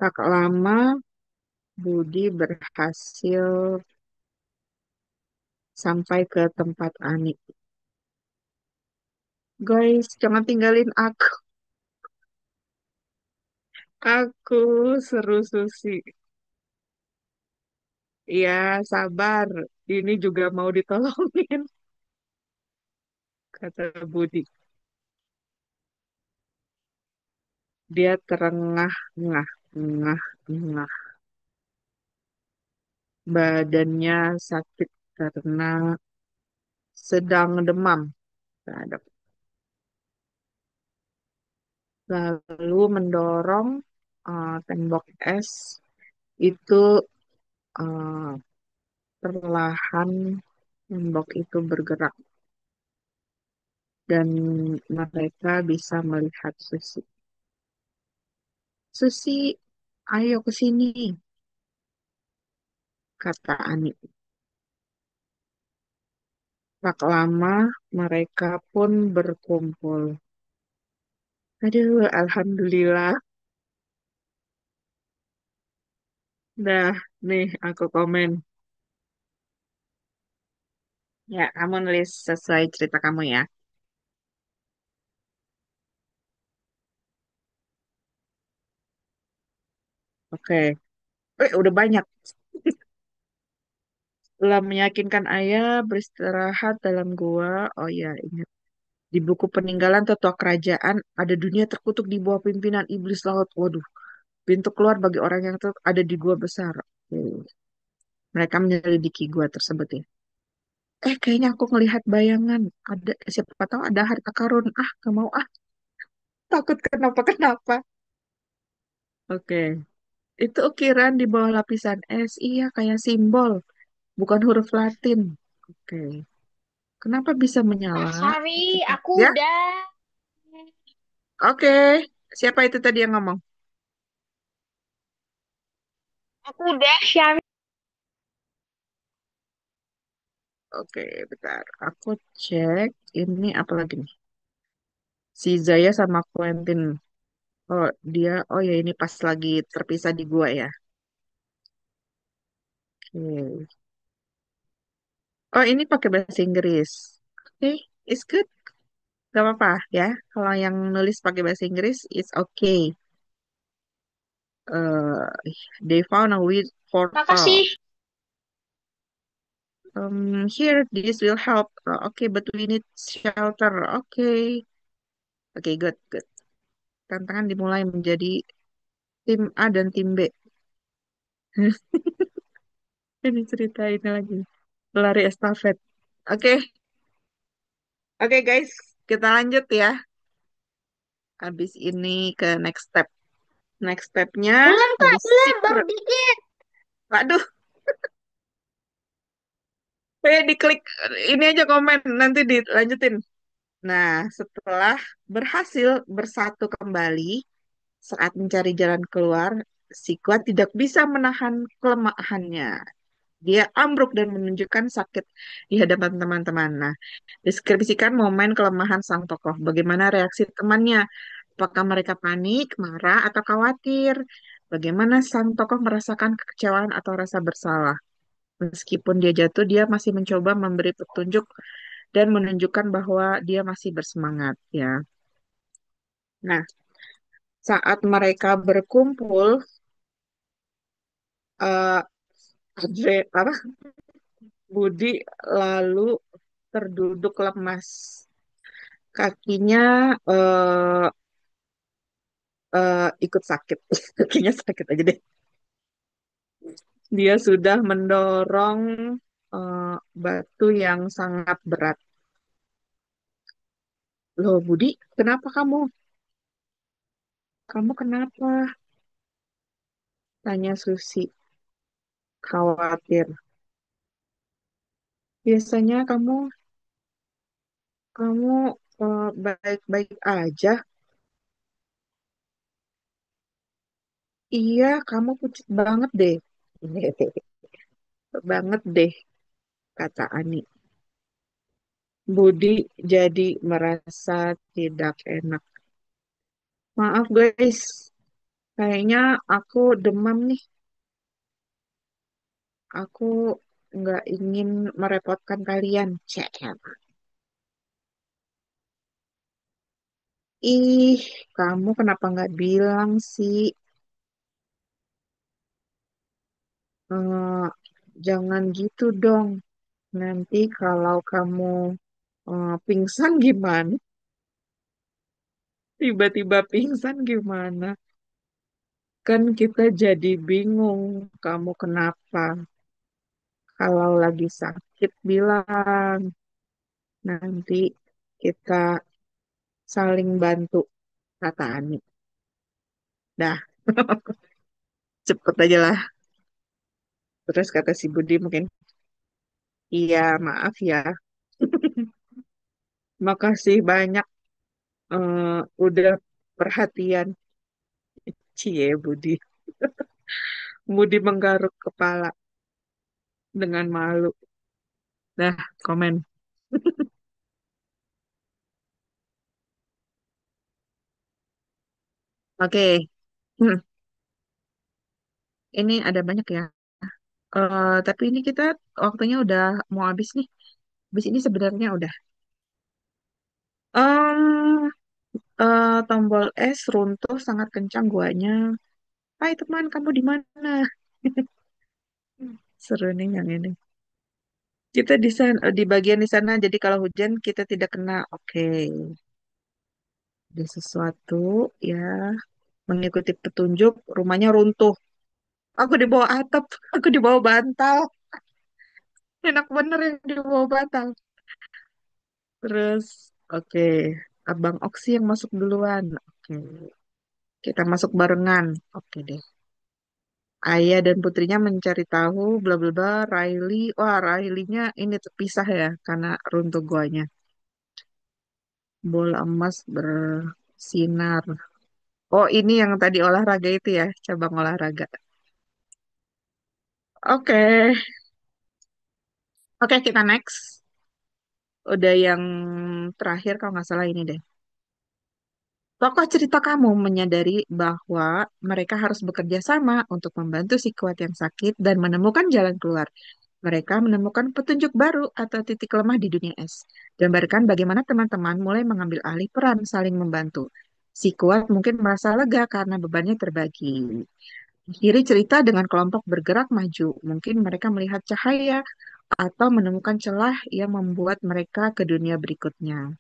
Tak lama Budi berhasil sampai ke tempat Ani. Guys, jangan tinggalin aku. Aku seru Susi. Iya, sabar. Ini juga mau ditolongin, kata Budi. Dia terengah-engah, engah-engah. Badannya sakit karena sedang demam. Terhadap. Lalu mendorong tembok es itu eh, perlahan tembok itu bergerak dan mereka bisa melihat Susi. Susi, ayo ke sini, kata Ani. Tak lama mereka pun berkumpul. Aduh, alhamdulillah. Dah, nih aku komen. Ya, kamu nulis sesuai cerita kamu ya. Oke. Udah banyak. Setelah meyakinkan ayah beristirahat dalam gua. Oh ya, ingat. Di buku peninggalan tetua kerajaan, ada dunia terkutuk di bawah pimpinan iblis laut. Waduh, pintu keluar bagi orang yang ada di gua besar. Oke. Mereka menyelidiki gua tersebut ya. Kayaknya aku ngelihat bayangan. Ada siapa tahu ada harta karun. Ah, gak mau ah. Takut kenapa-kenapa. Oke. Itu ukiran di bawah lapisan es. Iya, kayak simbol. Bukan huruf Latin. Oke. Kenapa bisa Kak menyala? Sari, aku Ya, udah. oke. Siapa itu tadi yang ngomong? Aku udah, Syari. Oke, bentar. Aku cek. Ini apa lagi nih? Si Zaya sama Quentin. Oh, oh ya ini pas lagi terpisah di gua ya. Oke. Oh, ini pakai bahasa Inggris. Oke, it's good. Gak apa-apa ya. Kalau yang nulis pakai bahasa Inggris, it's okay. Uh, they found a weird Makasih. portal. Here, this will help. Okay, but we need shelter. Okay. Okay, good, good. Tantangan dimulai menjadi tim A dan tim B. Ini cerita ini lagi. Lari estafet. Oke, oke guys. Kita lanjut ya. Habis ini ke next step. Next stepnya Belum Kak, di belum, baru secret. dikit. Waduh, diklik ini aja komen. Nanti dilanjutin. Nah, setelah berhasil bersatu kembali, saat mencari jalan keluar, si Kuat tidak bisa menahan kelemahannya. Dia ambruk dan menunjukkan sakit di hadapan teman-teman. Nah, deskripsikan momen kelemahan sang tokoh. Bagaimana reaksi temannya? Apakah mereka panik, marah, atau khawatir? Bagaimana sang tokoh merasakan kekecewaan atau rasa bersalah? Meskipun dia jatuh, dia masih mencoba memberi petunjuk dan menunjukkan bahwa dia masih bersemangat, ya. Nah, saat mereka berkumpul, eh apa, Budi lalu terduduk lemas. Kakinya ikut sakit. Kakinya sakit aja deh. Dia sudah mendorong eh, batu yang sangat berat. Loh, Budi, kenapa kamu? Kamu kenapa? Tanya Susi, khawatir. Biasanya kamu baik-baik aja. Iya, kamu pucat banget deh. Banget deh, kata Ani. Budi jadi merasa tidak enak. Maaf guys, kayaknya aku demam nih. Aku nggak ingin merepotkan kalian. Cek. Ih, kamu kenapa nggak bilang sih? Eh, jangan gitu dong. Nanti kalau kamu pingsan gimana? Tiba-tiba pingsan gimana? Kan kita jadi bingung. Kamu kenapa? Kalau lagi sakit bilang. Nanti kita saling bantu, kata Ani. Dah, cepet aja lah. Terus kata si Budi mungkin, iya maaf ya, makasih banyak udah perhatian. Cie Budi. Budi menggaruk kepala dengan malu. Dah, komen. Oke. Hmm, ini ada banyak ya. Tapi ini kita waktunya udah mau habis nih. Habis ini sebenarnya udah. Em, tombol es runtuh sangat kencang guanya. Hai teman, kamu di mana? Seru nih yang ini. Kita di bagian di sana, jadi kalau hujan kita tidak kena. Oke, ada sesuatu ya. Mengikuti petunjuk, rumahnya runtuh. Aku di bawah atap, aku di bawah bantal. Enak bener yang di bawah bantal. Terus, oke, Abang Oksi yang masuk duluan. Oke, kita masuk barengan. Oke deh. Ayah dan putrinya mencari tahu, bla bla bla. Riley, wah Riley-nya ini terpisah ya karena runtuh guanya. Bola emas bersinar. Oh, ini yang tadi olahraga itu ya, cabang olahraga. Oke, oke kita next. Udah yang terakhir kalau nggak salah ini deh. Tokoh cerita kamu menyadari bahwa mereka harus bekerja sama untuk membantu si kuat yang sakit dan menemukan jalan keluar. Mereka menemukan petunjuk baru atau titik lemah di dunia es. Gambarkan bagaimana teman-teman mulai mengambil alih peran saling membantu. Si kuat mungkin merasa lega karena bebannya terbagi. Akhiri cerita dengan kelompok bergerak maju. Mungkin mereka melihat cahaya atau menemukan celah yang membuat mereka ke dunia berikutnya.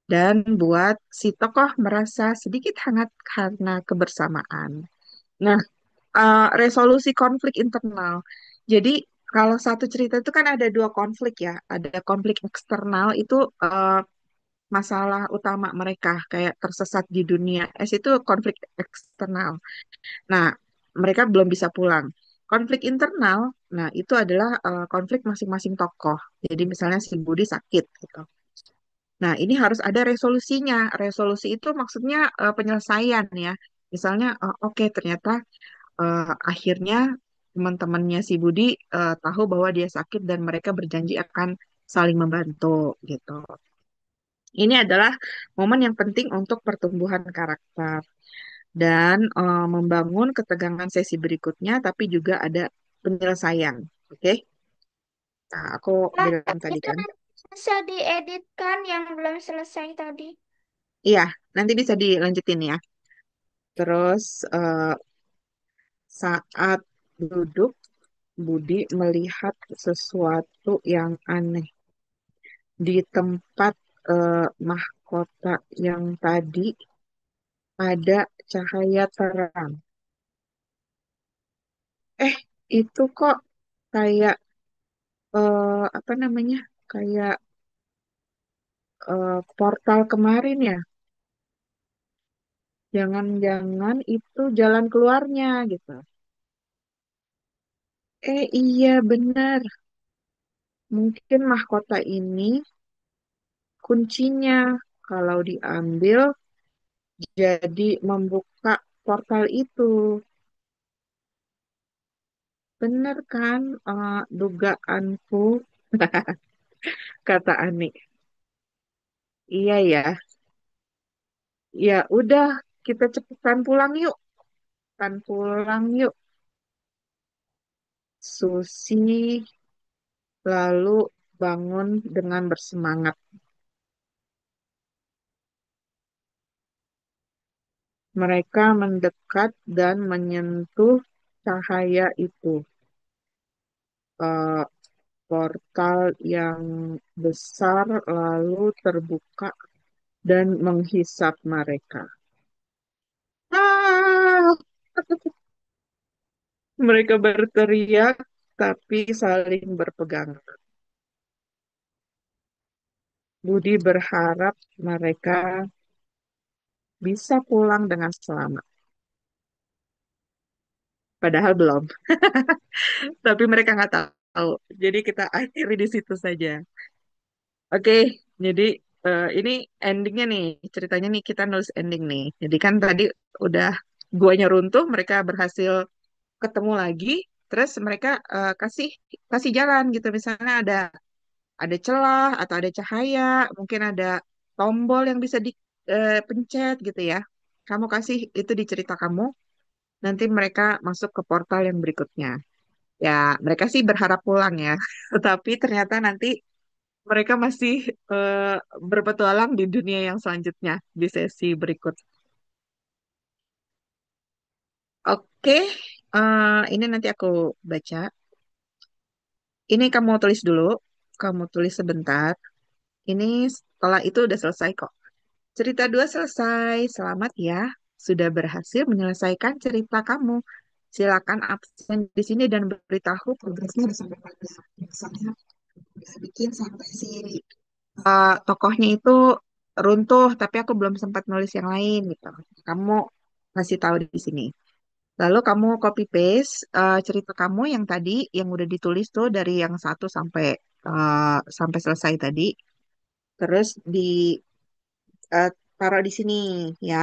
Dan buat si tokoh merasa sedikit hangat karena kebersamaan. Nah, resolusi konflik internal. Jadi, kalau satu cerita itu kan ada dua konflik ya. Ada konflik eksternal itu masalah utama mereka, kayak tersesat di dunia es itu konflik eksternal. Nah, mereka belum bisa pulang. Konflik internal, nah itu adalah konflik masing-masing tokoh. Jadi misalnya si Budi sakit gitu. Nah, ini harus ada resolusinya. Resolusi itu maksudnya penyelesaian ya. Misalnya, oke ternyata akhirnya teman-temannya si Budi tahu bahwa dia sakit dan mereka berjanji akan saling membantu gitu. Ini adalah momen yang penting untuk pertumbuhan karakter dan membangun ketegangan sesi berikutnya, tapi juga ada penyelesaian. Oke? Nah, aku Ah, bilang tadi itu kan. nanti bisa dieditkan yang belum selesai tadi. Iya, nanti bisa dilanjutin ya. Terus saat duduk, Budi melihat sesuatu yang aneh di tempat mahkota yang tadi ada cahaya terang. Eh, itu kok kayak apa namanya? Kayak portal kemarin ya. Jangan-jangan itu jalan keluarnya gitu. Iya benar. Mungkin mahkota ini kuncinya kalau diambil jadi membuka portal itu. Benar kan dugaanku, kata Ani. Iya ya. Ya udah, kita cepetan pulang yuk. Cepetan pulang yuk. Susi lalu bangun dengan bersemangat. Mereka mendekat dan menyentuh cahaya itu. Eh, Portal yang besar lalu terbuka dan menghisap mereka. Ah! Mereka berteriak tapi saling berpegangan. Budi berharap mereka bisa pulang dengan selamat. Padahal belum, tapi mereka nggak tahu. Jadi kita akhiri di situ saja. Oke, jadi ini endingnya nih, ceritanya nih kita nulis ending nih. Jadi kan tadi udah guanya runtuh, mereka berhasil ketemu lagi, terus mereka kasih kasih jalan gitu. Misalnya ada celah atau ada cahaya, mungkin ada tombol yang bisa dipencet gitu ya. Kamu kasih itu di cerita kamu, nanti mereka masuk ke portal yang berikutnya. Ya, mereka sih berharap pulang ya, tetapi ternyata nanti mereka masih eh, berpetualang di dunia yang selanjutnya di sesi berikut. Oke, ini nanti aku baca. Ini kamu tulis dulu, kamu tulis sebentar. Ini setelah itu udah selesai kok. Cerita 2 selesai. Selamat ya. Sudah berhasil menyelesaikan cerita kamu. Silakan absen di sini dan beritahu progresnya udah sampai mana. Misalnya bisa bikin sampai si tokohnya itu runtuh, tapi aku belum sempat nulis yang lain gitu. Kamu ngasih tahu di sini. Lalu kamu copy paste cerita kamu yang tadi yang udah ditulis tuh dari yang satu sampai selesai tadi. Terus eh, taruh di sini ya.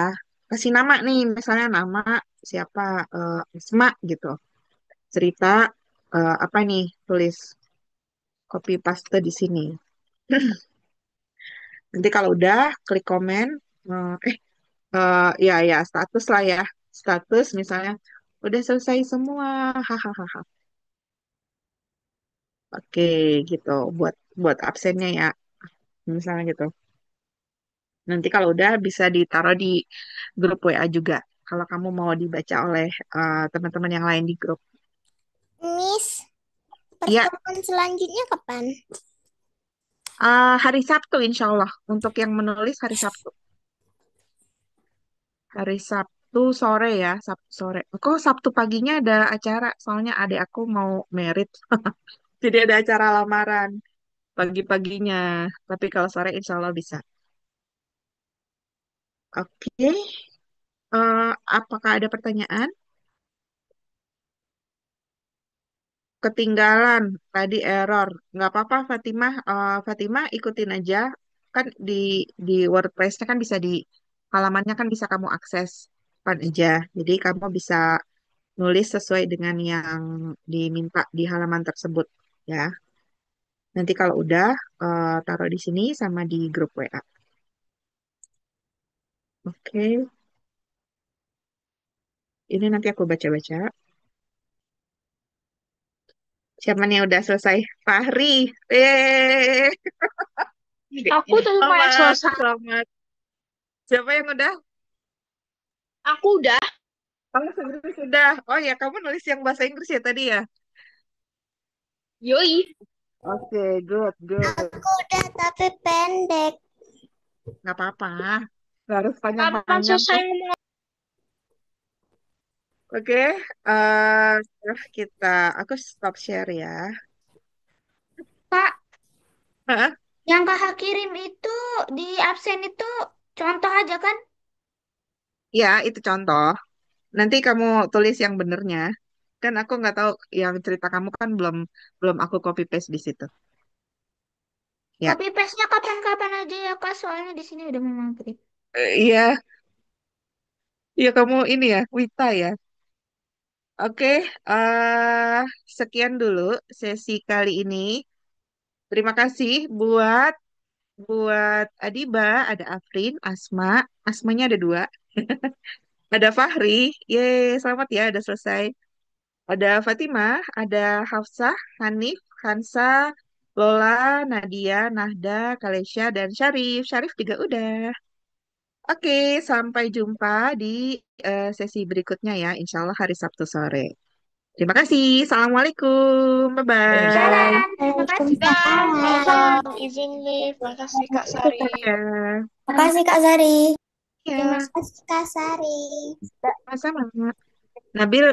Kasih nama nih, misalnya nama siapa Asma gitu. Cerita apa nih? Tulis copy paste di sini. Nanti kalau udah klik komen eh eh, ya ya status lah ya. Status misalnya udah selesai semua. Hahaha. Oke, gitu. Buat buat absennya ya, misalnya gitu. Nanti kalau udah bisa ditaruh di grup WA juga. Kalau kamu mau dibaca oleh teman-teman yang lain di grup. Miss, Ya, pertemuan selanjutnya kapan? hari Sabtu insya Allah. Untuk yang menulis hari Sabtu. Hari Sabtu sore ya, Sabtu sore. Kok Sabtu paginya ada acara? Soalnya adik aku mau merit. Jadi ada acara lamaran pagi-paginya. Tapi kalau sore insya Allah bisa. Oke, apakah ada pertanyaan? Ketinggalan tadi error. Nggak apa-apa Fatimah. Fatimah ikutin aja. Kan di WordPress-nya kan bisa di halamannya kan bisa kamu akses kan aja. Jadi kamu bisa nulis sesuai dengan yang diminta di halaman tersebut ya. Nanti kalau udah taruh di sini sama di grup WA. Oke, ini nanti aku baca-baca. Siapa nih yang udah selesai? Fahri. Eh, Aku tuh lumayan selamat, selesai. selamat. Siapa yang udah? Aku udah. Kamu sendiri sudah. Oh ya, kamu nulis yang bahasa Inggris ya tadi ya? Yoi. Oke, good, good. Aku udah tapi pendek. Nggak apa-apa. Nggak harus Kapan panjang-panjang selesai kok. ngomong? Oke, setelah aku stop share ya. Kak, Hah? yang kakak kirim itu di absen itu contoh aja kan? Ya, itu contoh. Nanti kamu tulis yang benernya. Kan aku nggak tahu yang cerita kamu kan belum belum aku copy paste di situ. Ya, Copy paste-nya kapan-kapan aja ya Kak, soalnya di sini udah mau maghrib. iya, iya kamu ini ya, Wita ya. Oke, sekian dulu sesi kali ini. Terima kasih buat buat Adiba, ada Afrin, Asma, Asmanya ada dua, ada Fahri. Yeay, selamat ya, udah selesai. Ada Fatimah, ada Hafsah, Hanif, Hansa, Lola, Nadia, Nahda, Kalesha, dan Syarif. Syarif juga udah. Oke, sampai jumpa di sesi berikutnya ya, insya Allah hari Sabtu sore. Terima kasih. Assalamualaikum. Bye-bye. Dadah, terima kasih Dan Kak. izin izin live. Makasih Kak Sari. Ya, Makasih Kak Sari. Terima ya, kasih Kak Sari. sama-sama. Nabil,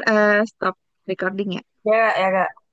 stop recording ya. Ya, ya Kak.